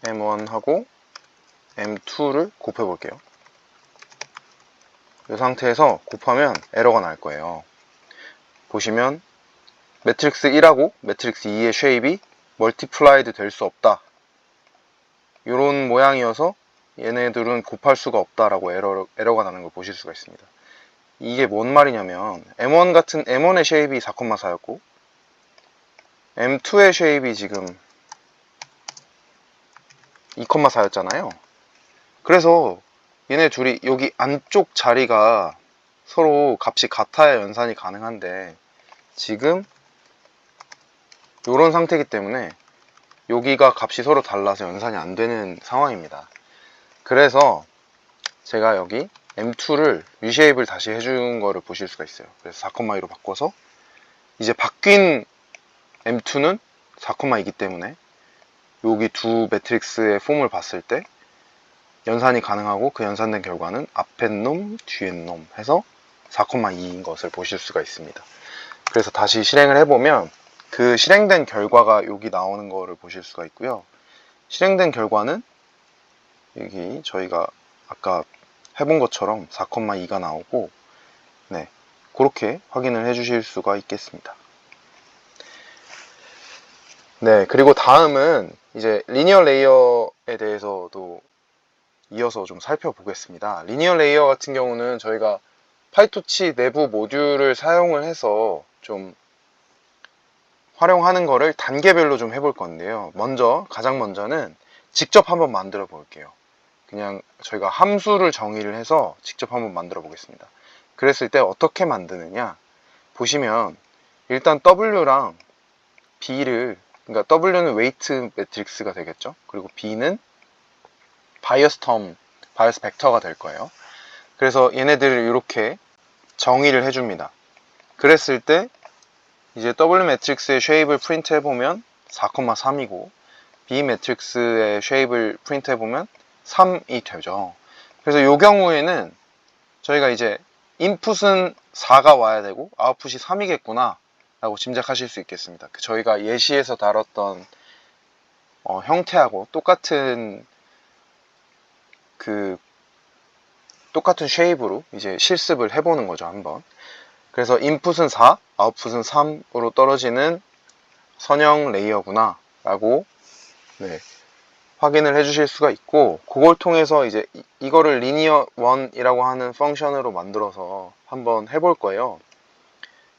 M1하고 M2를 곱해 볼게요. 이 상태에서 곱하면 에러가 날 거예요. 보시면 매트릭스 1하고 매트릭스 2의 쉐입이 멀티플라이드 될 수 없다, 이런 모양이어서 얘네들은 곱할 수가 없다라고 에러가 나는 걸 보실 수가 있습니다. 이게 뭔 말이냐면 M1의 쉐입이 4,4였고 M2의 쉐입이 지금 2,4였잖아요. 그래서 얘네 둘이 여기 안쪽 자리가 서로 값이 같아야 연산이 가능한데 지금 이런 상태이기 때문에 여기가 값이 서로 달라서 연산이 안 되는 상황입니다. 그래서 제가 여기 M2를 리쉐입을 다시 해준 거를 보실 수가 있어요. 그래서 4,2로 바꿔서 이제 바뀐 M2는 4,2이기 때문에 여기 두 매트릭스의 폼을 봤을 때 연산이 가능하고 그 연산된 결과는 앞에 놈, 뒤에 놈 해서 4,2인 것을 보실 수가 있습니다. 그래서 다시 실행을 해보면 그 실행된 결과가 여기 나오는 거를 보실 수가 있고요. 실행된 결과는 여기 저희가 아까 해본 것처럼 4,2가 나오고, 네, 그렇게 확인을 해 주실 수가 있겠습니다. 네, 그리고 다음은 이제 리니어 레이어에 대해서도 이어서 좀 살펴보겠습니다. 리니어 레이어 같은 경우는 저희가 파이토치 내부 모듈을 사용을 해서 좀 활용하는 거를 단계별로 좀 해볼 건데요. 가장 먼저는 직접 한번 만들어 볼게요. 그냥 저희가 함수를 정의를 해서 직접 한번 만들어 보겠습니다. 그랬을 때 어떻게 만드느냐, 보시면 일단 W랑 B를, 그러니까 W는 웨이트 매트릭스가 되겠죠. 그리고 B는 바이어스 벡터가 될 거예요. 그래서 얘네들을 이렇게 정의를 해줍니다. 그랬을 때 이제 W 매트릭스의 쉐입을 프린트 해보면 4,3이고 B 매트릭스의 쉐입을 프린트 해보면 3이 되죠. 그래서 이 경우에는 저희가 이제 인풋은 4가 와야 되고 아웃풋이 3이겠구나 라고 짐작하실 수 있겠습니다. 저희가 예시에서 다뤘던 형태하고 똑같은 쉐입으로 이제 실습을 해보는 거죠, 한번. 그래서 인풋은 4, 아웃풋은 3으로 떨어지는 선형 레이어구나 라고, 네, 확인을 해 주실 수가 있고, 그걸 통해서 이제 이거를 linear 1이라고 하는 펑션으로 만들어서 한번 해볼 거예요.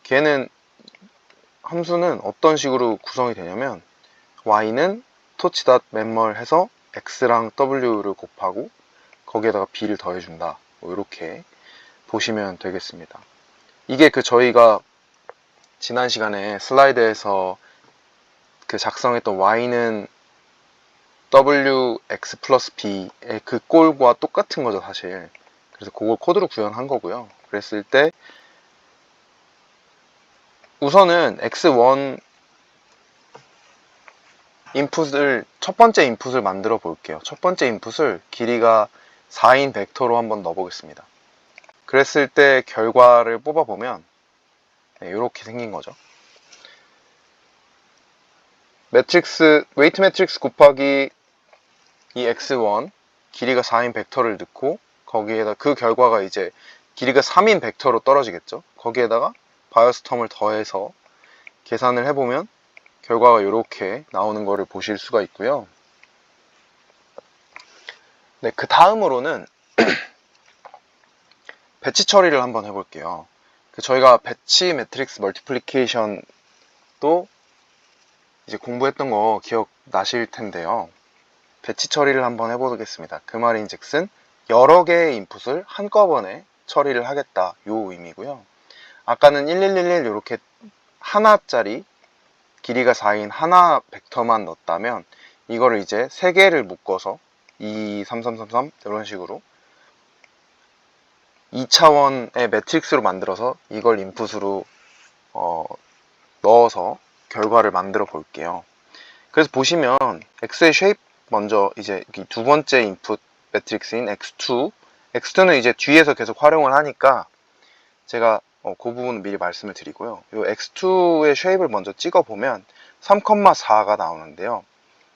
걔는 함수는 어떤 식으로 구성이 되냐면, y는 torch.memmer 해서 x랑 w를 곱하고 거기에다가 b를 더해준다, 뭐 이렇게 보시면 되겠습니다. 이게 저희가 지난 시간에 슬라이드에서 작성했던 y는 wx 플러스 b의 그 꼴과 똑같은 거죠, 사실. 그래서 그걸 코드로 구현한 거고요. 그랬을 때 우선은 x1 인풋을, 첫 번째 인풋을 만들어 볼게요. 첫 번째 인풋을 길이가 4인 벡터로 한번 넣어 보겠습니다. 그랬을 때 결과를 뽑아 보면 이렇게 생긴 거죠. 매트릭스, 웨이트 매트릭스 곱하기 이 x1 길이가 4인 벡터를 넣고, 거기에다 그 결과가 이제 길이가 3인 벡터로 떨어지겠죠. 거기에다가 바이어스 텀을 더해서 계산을 해보면 결과가 이렇게 나오는 거를 보실 수가 있고요. 네, 그 다음으로는 배치 처리를 한번 해볼게요. 저희가 배치 매트릭스 멀티플리케이션도 이제 공부했던 거 기억나실 텐데요. 배치 처리를 한번 해보겠습니다. 그 말인즉슨 여러 개의 인풋을 한꺼번에 처리를 하겠다, 요 의미고요. 아까는 1111 이렇게 하나짜리 길이가 4인 하나 벡터만 넣었다면, 이거를 이제 3개를 묶어서 2, 3, 3, 3, 3 이런 식으로 2차원의 매트릭스로 만들어서 이걸 인풋으로 넣어서 결과를 만들어 볼게요. 그래서 보시면 X의 쉐입 먼저, 이제 두 번째 인풋 매트릭스인 X2는 이제 뒤에서 계속 활용을 하니까 제가 그 부분은 미리 말씀을 드리고요. 이 X2의 쉐입을 먼저 찍어 보면 3,4가 나오는데요.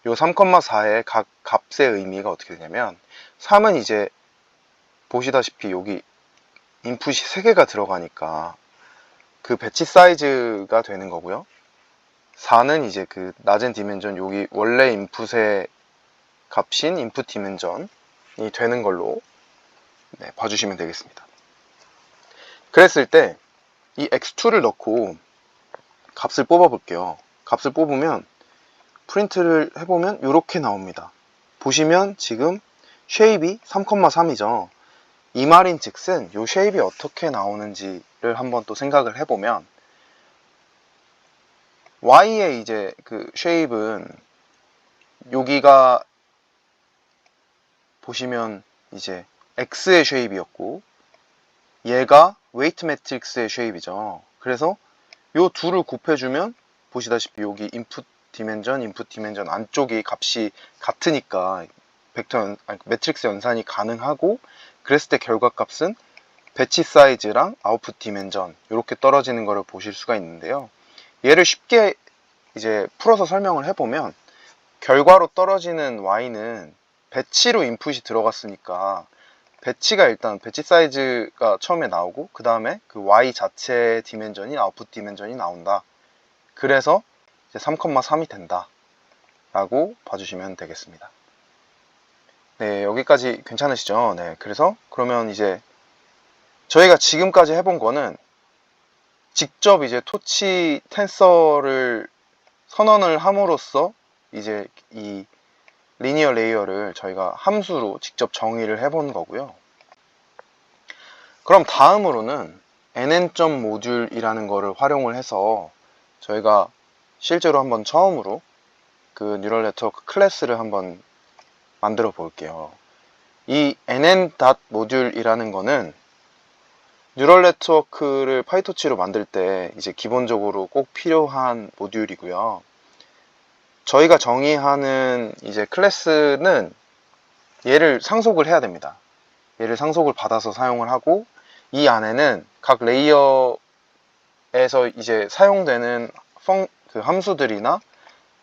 이 3,4의 각 값의 의미가 어떻게 되냐면, 3은 이제 보시다시피 여기 인풋이 3개가 들어가니까 그 배치 사이즈가 되는 거고요. 4는 이제 그 낮은 디멘전, 여기 원래 인풋의 값인 인풋 디멘전이 되는 걸로 봐주시면 되겠습니다. 그랬을 때 이 x2를 넣고 값을 뽑아 볼게요. 값을 뽑으면 프린트를 해보면 이렇게 나옵니다. 보시면 지금 쉐입이 3,3이죠. 이 말인 즉슨 이 쉐입이 어떻게 나오는지를 한번 또 생각을 해보면, y의 이제 그 쉐입은 여기가 보시면 이제 x의 쉐입이었고, 얘가 웨이트 매트릭스의 쉐입이죠. 그래서 요 둘을 곱해주면 보시다시피 여기 인풋 디멘전 안쪽이 값이 같으니까 매트릭스 연산이 가능하고, 그랬을 때 결과값은 배치 사이즈랑 아웃풋 디멘전 이렇게 떨어지는 것을 보실 수가 있는데요. 얘를 쉽게 이제 풀어서 설명을 해보면, 결과로 떨어지는 y는 배치로 인풋이 들어갔으니까 배치가 일단 배치 사이즈가 처음에 나오고, 그 다음에 그 y 자체의 디멘전이 아웃풋 디멘전이 나온다. 그래서 이제 3,3이 된다 라고 봐주시면 되겠습니다. 네, 여기까지 괜찮으시죠? 네, 그래서 그러면 이제 저희가 지금까지 해본 거는 직접 이제 토치 텐서를 선언을 함으로써 이제 이 리니어 레이어를 저희가 함수로 직접 정의를 해본 거고요. 그럼 다음으로는 nn.모듈이라는 거를 활용을 해서 저희가 실제로 한번 처음으로 그 뉴럴 네트워크 클래스를 한번 만들어 볼게요. 이 nn.모듈이라는 거는 뉴럴 네트워크를 파이토치로 만들 때 이제 기본적으로 꼭 필요한 모듈이고요. 저희가 정의하는 이제 클래스는 얘를 상속을 해야 됩니다. 얘를 상속을 받아서 사용을 하고, 이 안에는 각 레이어에서 이제 사용되는 그 함수들이나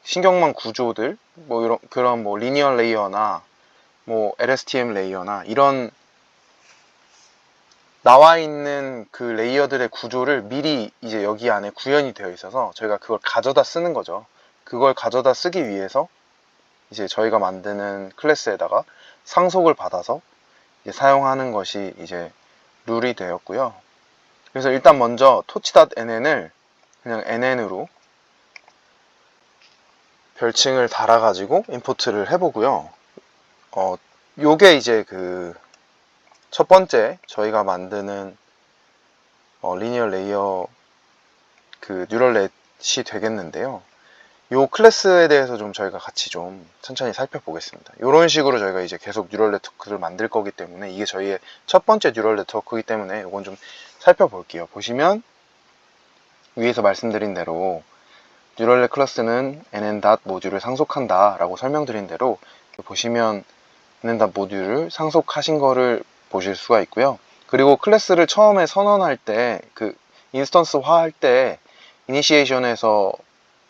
신경망 구조들, 뭐 이런 그런 뭐 리니어 레이어나 뭐 LSTM 레이어나 이런 나와 있는 그 레이어들의 구조를 미리 이제 여기 안에 구현이 되어 있어서 저희가 그걸 가져다 쓰는 거죠. 그걸 가져다 쓰기 위해서 이제 저희가 만드는 클래스에다가 상속을 받아서 이제 사용하는 것이 이제 룰이 되었고요. 그래서 일단 먼저 torch.nn을 그냥 nn으로 별칭을 달아가지고 임포트를 해보고요. 요게 이제 그 첫 번째 저희가 만드는 리니어 레이어 그 뉴럴넷이 되겠는데요. 요 클래스에 대해서 좀 저희가 같이 좀 천천히 살펴보겠습니다. 이런 식으로 저희가 이제 계속 뉴럴 네트워크를 만들 거기 때문에 이게 저희의 첫 번째 뉴럴 네트워크이기 때문에 이건 좀 살펴볼게요. 보시면 위에서 말씀드린 대로 뉴럴넷 클래스는 nn. 모듈을 상속한다 라고 설명드린 대로 보시면 nn. 모듈을 상속하신 거를 보실 수가 있고요. 그리고 클래스를 처음에 선언할 때 그 인스턴스화 할 때 이니시에이션에서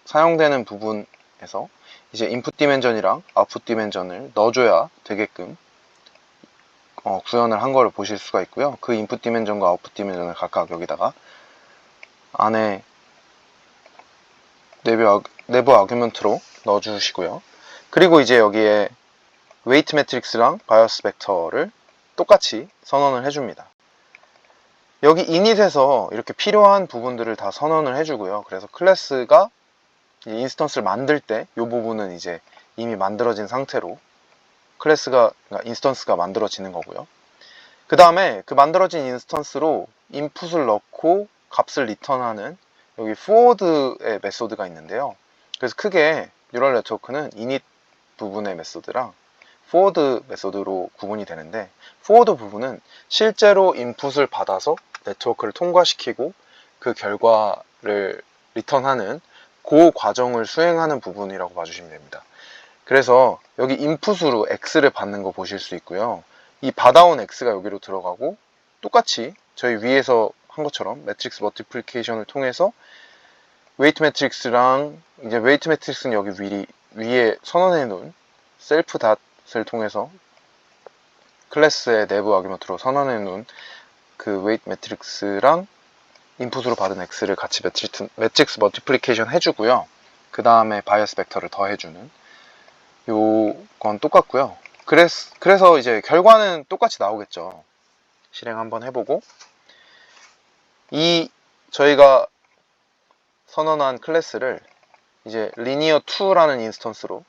사용되는 부분에서 이제 인풋 디멘전이랑 아웃풋 디멘전을 넣어줘야 되게끔 구현을 한 거를 보실 수가 있고요. 그 인풋 디멘전과 아웃풋 디멘전을 각각 여기다가 안에 내부 아규먼트로 넣어주시고요. 그리고 이제 여기에 웨이트 매트릭스랑 바이어스 벡터를 똑같이 선언을 해줍니다. 여기 이닛에서 이렇게 필요한 부분들을 다 선언을 해주고요. 그래서 클래스가 인스턴스를 만들 때 이 부분은 이제 이미 만들어진 상태로 클래스가 그러니까 인스턴스가 만들어지는 거고요. 그 다음에 그 만들어진 인스턴스로 인풋을 넣고 값을 리턴하는 여기 forward의 메소드가 있는데요. 그래서 크게 뉴럴 네트워크는 init 부분의 메소드랑 forward 메소드로 구분이 되는데 forward 부분은 실제로 인풋을 받아서 네트워크를 통과시키고 그 결과를 리턴하는 그 과정을 수행하는 부분이라고 봐주시면 됩니다. 그래서 여기 인풋으로 x를 받는 거 보실 수 있고요. 이 받아온 x가 여기로 들어가고 똑같이 저희 위에서 한 것처럼 매트릭스 멀티플리케이션을 통해서 웨이트 매트릭스랑 이제 웨이트 매트릭스는 여기 위에 선언해 놓은 셀프 닷을 통해서 클래스의 내부 아규먼트로 선언해 놓은 그 웨이트 매트릭스랑 인풋으로 받은 x를 같이 매트릭스 멀티플리케이션 해주고요. 그 다음에 바이어스 벡터를 더해주는 요건 똑같고요. 그래서 이제 결과는 똑같이 나오겠죠. 실행 한번 해보고 이 저희가 선언한 클래스를 이제 linear2라는 인스턴스로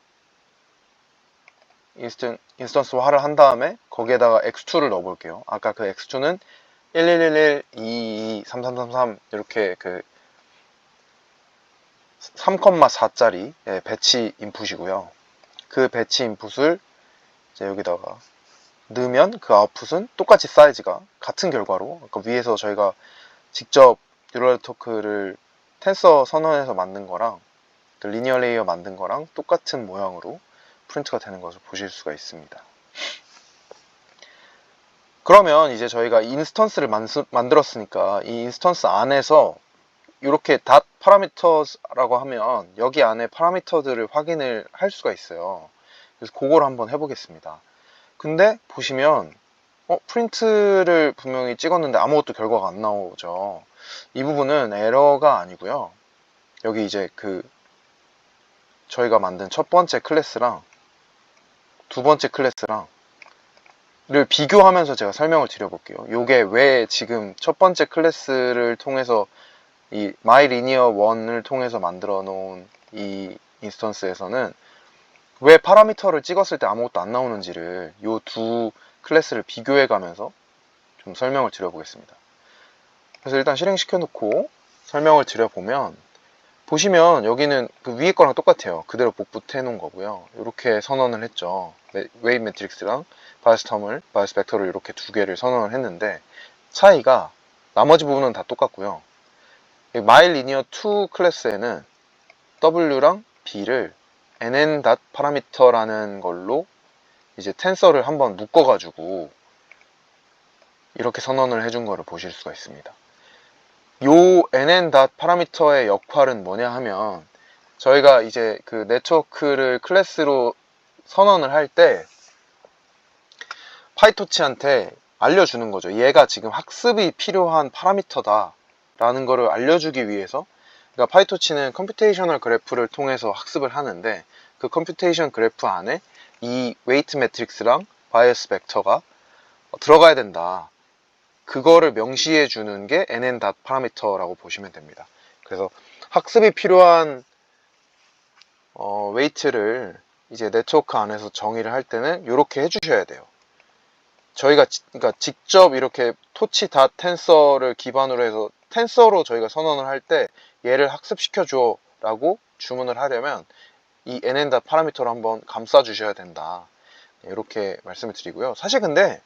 인스턴스화를 한 다음에 거기에다가 x2를 넣어 볼게요. 아까 그 x2는 1111, 22, 3333 이렇게 그 3,4짜리 배치 인풋이고요. 그 배치 인풋을 이제 여기다가 넣으면 그 아웃풋은 똑같이 사이즈가 같은 결과로 아까 위에서 저희가 직접 뉴럴 네트워크를 텐서 선언해서 만든 거랑 그 리니어 레이어 만든 거랑 똑같은 모양으로 프린트가 되는 것을 보실 수가 있습니다. 그러면 이제 저희가 인스턴스를 만들었으니까 이 인스턴스 안에서 이렇게 닷 파라미터라고 하면 여기 안에 파라미터들을 확인을 할 수가 있어요. 그래서 그걸 한번 해보겠습니다. 근데 보시면 프린트를 분명히 찍었는데 아무것도 결과가 안 나오죠. 이 부분은 에러가 아니고요. 여기 이제 그 저희가 만든 첫 번째 클래스랑 두 번째 클래스랑 를 비교하면서 제가 설명을 드려볼게요. 요게 왜 지금 첫 번째 클래스를 통해서 이 myLinear1을 통해서 만들어 놓은 이 인스턴스에서는 왜 파라미터를 찍었을 때 아무것도 안 나오는지를 요 두 클래스를 비교해 가면서 좀 설명을 드려보겠습니다. 그래서 일단 실행시켜 놓고 설명을 드려보면 보시면 여기는 그 위에 거랑 똑같아요. 그대로 복붙해 놓은 거고요. 이렇게 선언을 했죠. 웨이브 매트릭스랑 바이어스 텀을, 바이어스 벡터를 이렇게 두 개를 선언을 했는데 차이가 나머지 부분은 다 똑같고요. myLinear2 클래스에는 w랑 b를 nn.parameter라는 걸로 이제 텐서를 한번 묶어가지고 이렇게 선언을 해준 거를 보실 수가 있습니다. 요 nn.parameter의 역할은 뭐냐 하면 저희가 이제 그 네트워크를 클래스로 선언을 할 때 파이토치한테 알려주는 거죠. 얘가 지금 학습이 필요한 파라미터다 라는 거를 알려주기 위해서 그러니까 파이토치는 컴퓨테이셔널 그래프를 통해서 학습을 하는데 그 그 컴퓨테이션 그래프 안에 이 웨이트 매트릭스랑 바이어스 벡터가 들어가야 된다. 그거를 명시해 주는 게 nn 파라미터라고 보시면 됩니다. 그래서 학습이 필요한 웨이트를 이제 네트워크 안에서 정의를 할 때는 이렇게 해주셔야 돼요. 저희가 그러니까 직접 이렇게 토치 닷 텐서를 기반으로 해서 텐서로 저희가 선언을 할 때 얘를 학습시켜 줘 라고 주문을 하려면 이 nn 파라미터를 한번 감싸 주셔야 된다. 이렇게 말씀을 드리고요. 사실 근데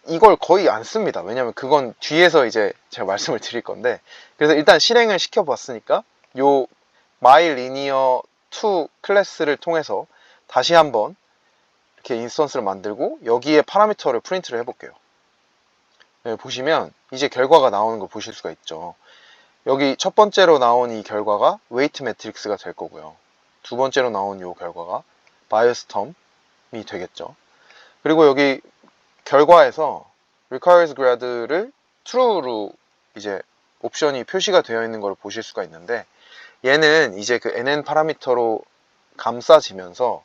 이걸 거의 안 씁니다. 왜냐면 그건 뒤에서 이제 제가 말씀을 드릴 건데, 그래서 일단 실행을 시켜 봤으니까 요 myLinear2 클래스를 통해서 다시 한번 이렇게 인스턴스를 만들고 여기에 파라미터를 프린트를 해볼게요. 네, 보시면 이제 결과가 나오는 거 보실 수가 있죠. 여기 첫 번째로 나온 이 결과가 웨이트 매트릭스가 될 거고요. 두 번째로 나온 이 결과가 바이어스 텀이 되겠죠. 그리고 여기 결과에서 requires grad를 true로 이제 옵션이 표시가 되어 있는 걸 보실 수가 있는데, 얘는 이제 그 nn 파라미터로 감싸지면서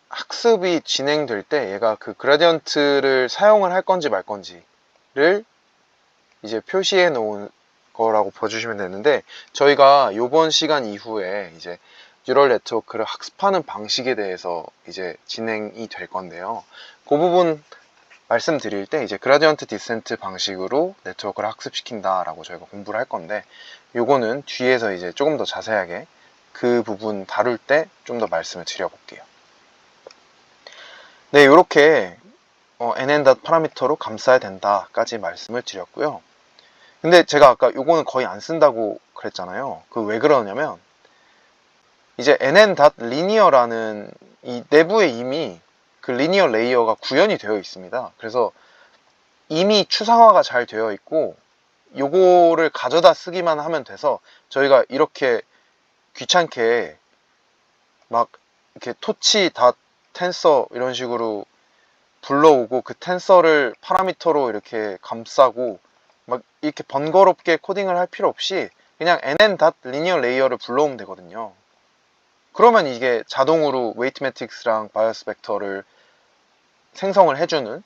학습이 진행될 때 얘가 그 그라디언트를 사용을 할 건지 말 건지를 이제 표시해 놓은 거라고 봐주시면 되는데, 저희가 이번 시간 이후에 이제 뉴럴 네트워크를 학습하는 방식에 대해서 이제 진행이 될 건데요. 그 부분 말씀드릴 때 이제 그라디언트 디센트 방식으로 네트워크를 학습시킨다라고 저희가 공부를 할 건데, 요거는 뒤에서 이제 조금 더 자세하게 그 부분 다룰 때 좀 더 말씀을 드려볼게요. 네, 이렇게 nn 파라미터로 감싸야 된다까지 말씀을 드렸고요. 근데 제가 아까 요거는 거의 안 쓴다고 그랬잖아요. 그 왜 그러냐면 이제 nn.linear라는 이 내부에 이미 그 리니어 레이어가 구현이 되어 있습니다. 그래서 이미 추상화가 잘 되어 있고 요거를 가져다 쓰기만 하면 돼서 저희가 이렇게 귀찮게 막 이렇게 토치 닷 텐서 이런 식으로 불러오고 그 텐서를 파라미터로 이렇게 감싸고 막 이렇게 번거롭게 코딩을 할 필요 없이 그냥 nn.linear 레이어를 불러오면 되거든요. 그러면 이게 자동으로 웨이트 매트릭스랑 바이어스 벡터를 생성을 해주는,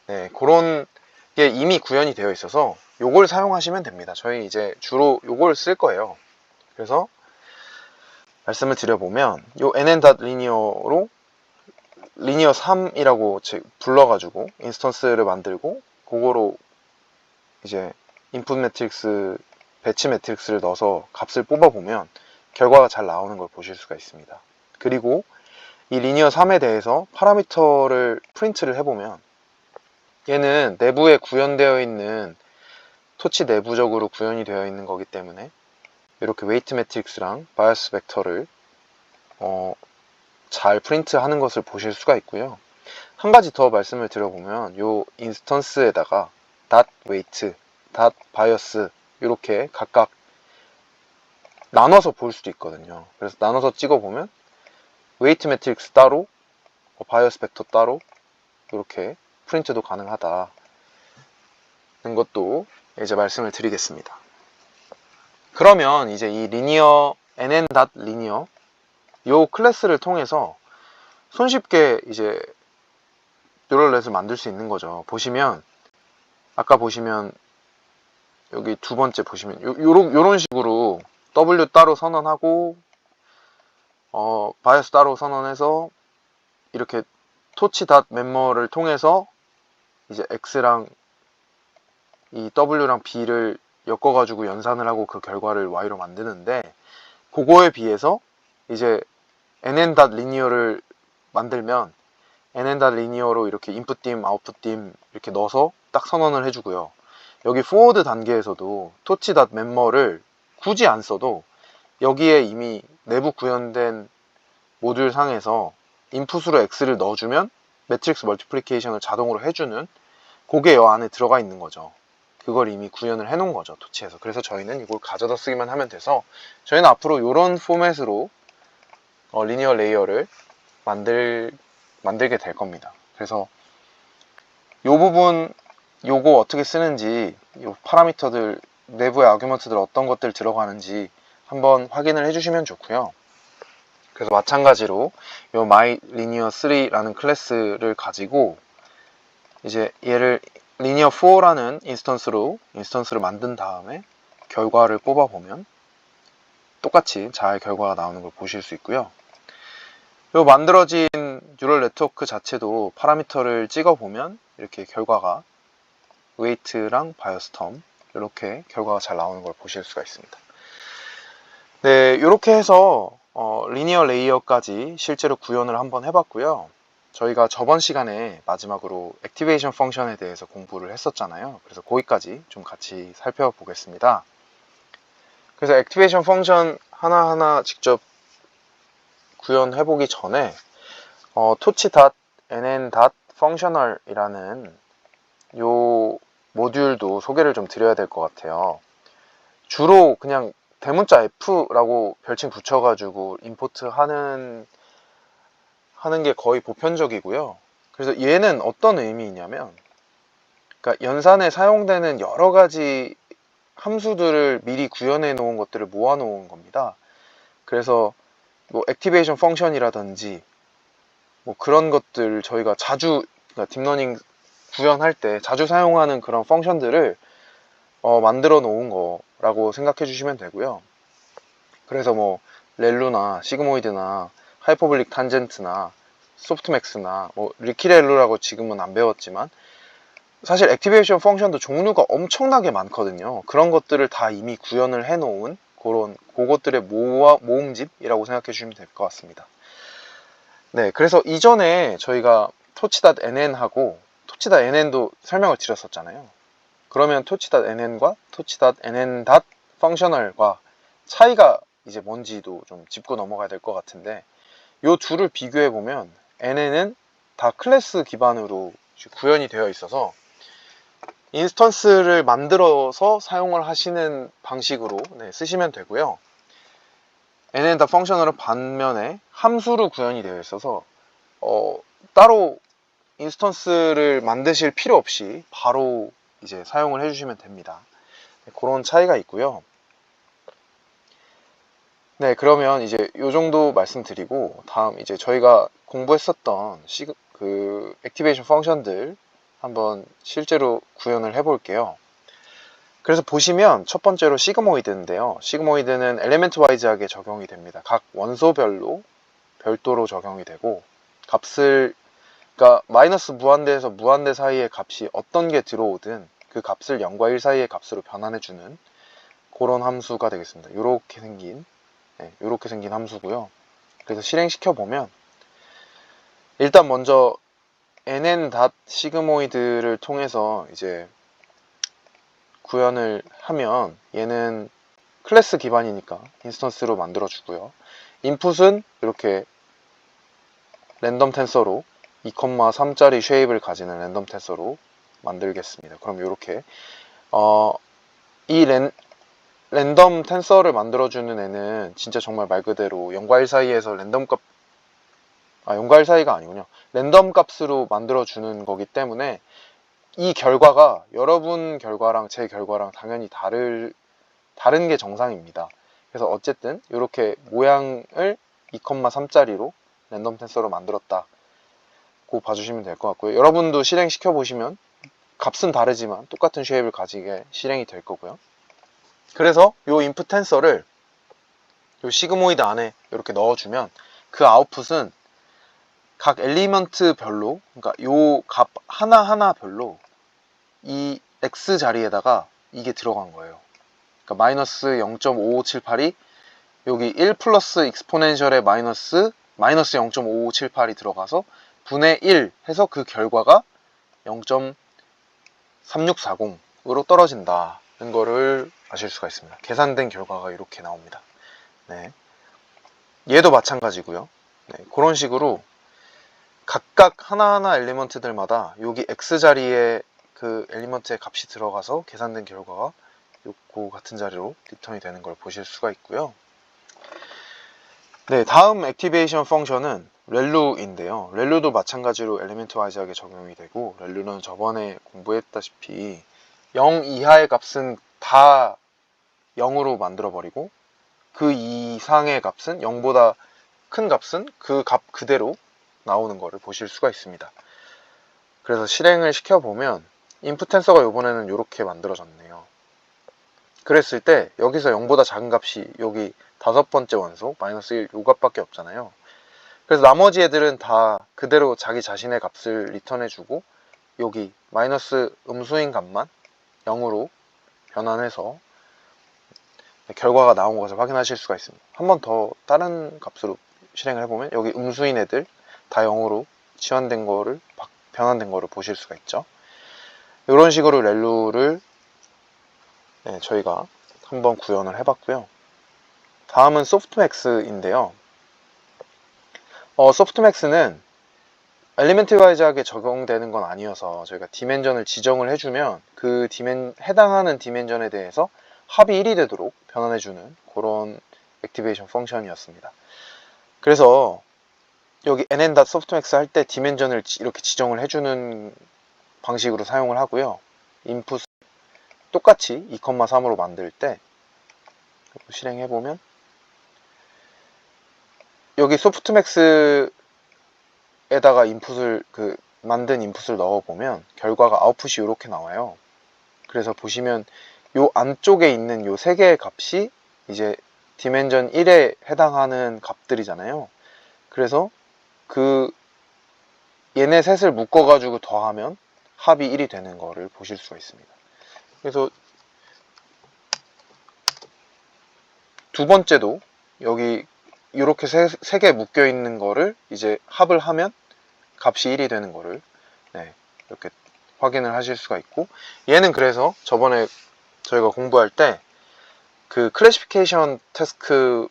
네, 그런 게 이미 구현이 되어 있어서 요걸 사용하시면 됩니다. 저희 이제 주로 요걸 쓸 거예요. 그래서 말씀을 드려보면 요 nn.linear로 리니어 3이라고 불러가지고 인스턴스를 만들고 그거로 이제 인풋 매트릭스, 배치 매트릭스를 넣어서 값을 뽑아보면 결과가 잘 나오는 걸 보실 수가 있습니다. 그리고 이 리니어 3에 대해서 파라미터를 프린트를 해보면 얘는 내부에 구현되어 있는 토치 내부적으로 구현이 되어 있는 거기 때문에 이렇게 웨이트 매트릭스랑 바이어스 벡터를 잘 프린트 하는 것을 보실 수가 있고요. 한 가지 더 말씀을 드려보면 요 인스턴스에다가 .weight, .bias 이렇게 각각 나눠서 볼 수도 있거든요. 그래서 나눠서 찍어보면 웨이트 매트릭스 따로, 바이어스 벡터 따로 이렇게 프린트도 가능하다는 것도 이제 말씀을 드리겠습니다. 그러면 이제 이 리니어 nn.linear 요 클래스를 통해서 손쉽게 이제 뉴럴넷을 만들 수 있는 거죠. 보시면 아까 보시면 여기 두 번째 보시면 요런 식으로 W 따로 선언하고 바이어스 따로 선언해서 이렇게 토치 닷 멤버를 통해서 이제 X랑 이 W랑 B를 엮어가지고 연산을 하고 그 결과를 Y로 만드는데, 그거에 비해서 이제 nn.linear를 만들면 nn.linear로 이렇게 인풋딤, 아웃풋딤 이렇게 넣어서 딱 선언을 해주고요. 여기 forward 단계에서도 토치.member를 굳이 안 써도 여기에 이미 내부 구현된 모듈 상에서 인풋으로 x를 넣어주면 매트릭스 멀티플리케이션을 자동으로 해주는 그게 이 안에 들어가 있는 거죠. 그걸 이미 구현을 해놓은 거죠, 토치에서. 그래서 저희는 이걸 가져다 쓰기만 하면 돼서 저희는 앞으로 이런 포맷으로 리니어 레이어를 만들게 될 겁니다. 그래서 이 부분 요거 어떻게 쓰는지, 요 파라미터들 내부의 아규먼트들 어떤 것들 들어가는지 한번 확인을 해주시면 좋고요. 그래서 마찬가지로 요 myLinear3라는 클래스를 가지고 이제 얘를 linear4라는 인스턴스를 만든 다음에 결과를 뽑아보면 똑같이 잘 결과가 나오는 걸 보실 수 있고요. 요 만들어진 뉴럴 네트워크 자체도 파라미터를 찍어보면 이렇게 결과가 웨이트랑 바이어스 텀 이렇게 결과가 잘 나오는 걸 보실 수가 있습니다. 네, 이렇게 해서 리니어 레이어까지 실제로 구현을 한번 해봤고요. 저희가 저번 시간에 마지막으로 액티베이션 펑션에 대해서 공부를 했었잖아요. 그래서 거기까지 좀 같이 살펴보겠습니다. 그래서 액티베이션 펑션 하나하나 직접 구현해보기 전에 tochi.nn.functional 이라는 요 모듈도 소개를 좀 드려야 될 것 같아요. 주로 그냥 대문자 F라고 별칭 붙여가지고 임포트 하는 게 거의 보편적이고요. 그래서 얘는 어떤 의미냐면, 그러니까 연산에 사용되는 여러 가지 함수들을 미리 구현해 놓은 것들을 모아 놓은 겁니다. 그래서 뭐 액티베이션 펑션이라든지 뭐 그런 것들 저희가 자주, 그러니까 딥러닝 구현할 때 자주 사용하는 그런 펑션들을 만들어 놓은 거라고 생각해 주시면 되고요. 그래서 뭐 렐루나 시그모이드나 하이퍼블릭 탄젠트나 소프트맥스나 뭐 리키렐루라고 지금은 안 배웠지만 사실 액티베이션 펑션도 종류가 엄청나게 많거든요. 그런 것들을 다 이미 구현을 해 놓은 그것들의 모음집이라고 생각해 주시면 될 것 같습니다. 네, 그래서 이전에 저희가 tochi.nn하고 tochi.nn도 설명을 드렸었잖아요. 그러면 tochi.nn과 tochi.nn.functional과 차이가 이제 뭔지도 좀 짚고 넘어가야 될 것 같은데, 이 둘을 비교해 보면 nn은 다 클래스 기반으로 구현이 되어 있어서 인스턴스를 만들어서 사용을 하시는 방식으로 쓰시면 되고요. nn.functional은 반면에 함수로 구현이 되어 있어서 따로 인스턴스를 만드실 필요 없이 바로 이제 사용을 해주시면 됩니다. 그런 차이가 있고요. 네, 그러면 이제 요 정도 말씀드리고 다음 이제 저희가 공부했었던 그 액티베이션 펑션들 한번 실제로 구현을 해볼게요. 그래서 보시면 첫 번째로 시그모이드인데요. 시그모이드는 엘리멘트 와이즈하게 적용이 됩니다. 각 원소별로 별도로 적용이 되고 그러니까 마이너스 무한대에서 무한대 사이의 값이 어떤 게 들어오든 그 값을 0과 1 사이의 값으로 변환해주는 그런 함수가 되겠습니다. 이렇게 생긴 함수고요. 그래서 실행시켜 보면 일단 먼저 nn.sigmoid를 통해서 이제 구현을 하면 얘는 클래스 기반이니까 인스턴스로 만들어 주고요. 인풋은 이렇게 랜덤 텐서로 2,3짜리 쉐입을 가지는 랜덤 텐서로 만들겠습니다. 그럼 이렇게 이 랜덤 텐서를 만들어주는 애는 진짜 정말 말 그대로 0과 1 사이에서 0과 1 사이가 아니군요. 랜덤 값으로 만들어주는 거기 때문에 이 결과가 여러분 결과랑 제 결과랑 당연히 다른 게 정상입니다. 그래서 어쨌든 이렇게 모양을 2,3짜리로 랜덤 텐서로 만들었다 고 봐주시면 될 것 같고요. 여러분도 실행시켜 보시면 값은 다르지만 똑같은 쉐입을 가지게 실행이 될 거고요. 그래서 이 인풋 텐서를 이 시그모이드 안에 이렇게 넣어주면 그 아웃풋은 각 엘리먼트 별로, 그러니까 이 값 하나하나 별로 이 x 자리에다가 이게 들어간 거예요. 그러니까 마이너스 0.5578이 여기 1 플러스 익스포넨셜에 마이너스 0.5578이 들어가서 분의 1 해서 그 결과가 0.3640으로 떨어진다는 거를 아실 수가 있습니다. 계산된 결과가 이렇게 나옵니다. 네. 얘도 마찬가지고요. 네, 그런 식으로 각각 하나하나 엘리먼트들마다 여기 x자리에 그 엘리먼트의 값이 들어가서 계산된 결과가 요거 같은 자리로 리턴이 되는 걸 보실 수가 있고요. 네, 다음 액티베이션 펑션은 렐루인데요. 렐루도 마찬가지로 엘리멘트 와이즈하게 적용이 되고, 렐루는 저번에 공부했다시피 0 이하의 값은 다 0으로 만들어 버리고 그 이상의 값은 0보다 큰 값은 그 값 그대로 나오는 것을 보실 수가 있습니다. 그래서 실행을 시켜보면 인풋 텐서가 이번에는 이렇게 만들어졌네요. 그랬을 때 여기서 0보다 작은 값이 여기 5번째 원소 마이너스 1 요 값밖에 없잖아요. 그래서 나머지 애들은 다 그대로 자기 자신의 값을 리턴해주고 여기 마이너스 음수인 값만 0으로 변환해서 결과가 나온 것을 확인하실 수가 있습니다. 한 번 더 다른 값으로 실행을 해보면 여기 음수인 애들 다 0으로 치환된 거를 변환된 거를 보실 수가 있죠. 이런 식으로 렐루를 저희가 한번 구현을 해봤고요. 다음은 소프트맥스인데요. 소프트맥스는 엘리멘트 와이즈하게 적용되는 건 아니어서 저희가 디멘전을 지정을 해주면 그 해당하는 디멘전에 대해서 합이 1이 되도록 변환해주는 그런 액티베이션 펑션이었습니다. 그래서 여기 nn.softmax 할 때 디멘전을 이렇게 지정을 해주는 방식으로 사용을 하고요. 인풋 똑같이 2,3으로 만들 때 실행해보면 여기 소프트맥스에다가 인풋을 만든 인풋을 넣어보면 결과가 아웃풋이 이렇게 나와요. 그래서 보시면 요 안쪽에 있는 요 세 개의 값이 이제 디멘전 1에 해당하는 값들이잖아요. 그래서 얘네 셋을 묶어가지고 더하면 합이 1이 되는 거를 보실 수가 있습니다. 그래서 두 번째도 여기 이렇게 세 개 묶여 있는 거를 이제 합을 하면 값이 1이 되는 거를 이렇게 확인을 하실 수가 있고, 얘는 그래서 저번에 저희가 공부할 때 그 클래시피케이션 태스크를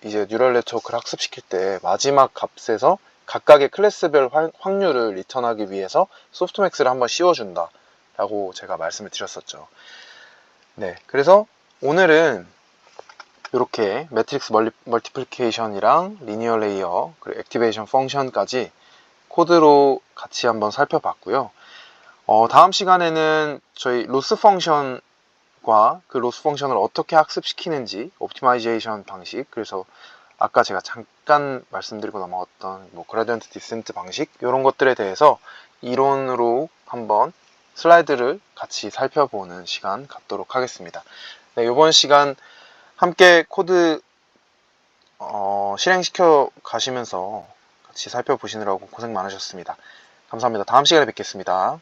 이제 뉴럴 네트워크를 학습시킬 때 마지막 값에서 각각의 클래스별 확률을 리턴하기 위해서 소프트맥스를 한번 씌워준다 라고 제가 말씀을 드렸었죠. 그래서 오늘은 이렇게 매트릭스 멀티플리케이션이랑 리니어 레이어 그리고 액티베이션 펑션까지 코드로 같이 한번 살펴봤고요. 다음 시간에는 저희 로스 펑션과 그 로스 펑션을 어떻게 학습시키는지 옵티마이제이션 방식, 그래서 아까 제가 잠깐 말씀드리고 넘어갔던 그라디언트 디센트 방식 이런 것들에 대해서 이론으로 한번 슬라이드를 같이 살펴보는 시간 갖도록 하겠습니다. 이번 시간 함께 코드 실행시켜 가시면서 같이 살펴보시느라고 고생 많으셨습니다. 감사합니다. 다음 시간에 뵙겠습니다.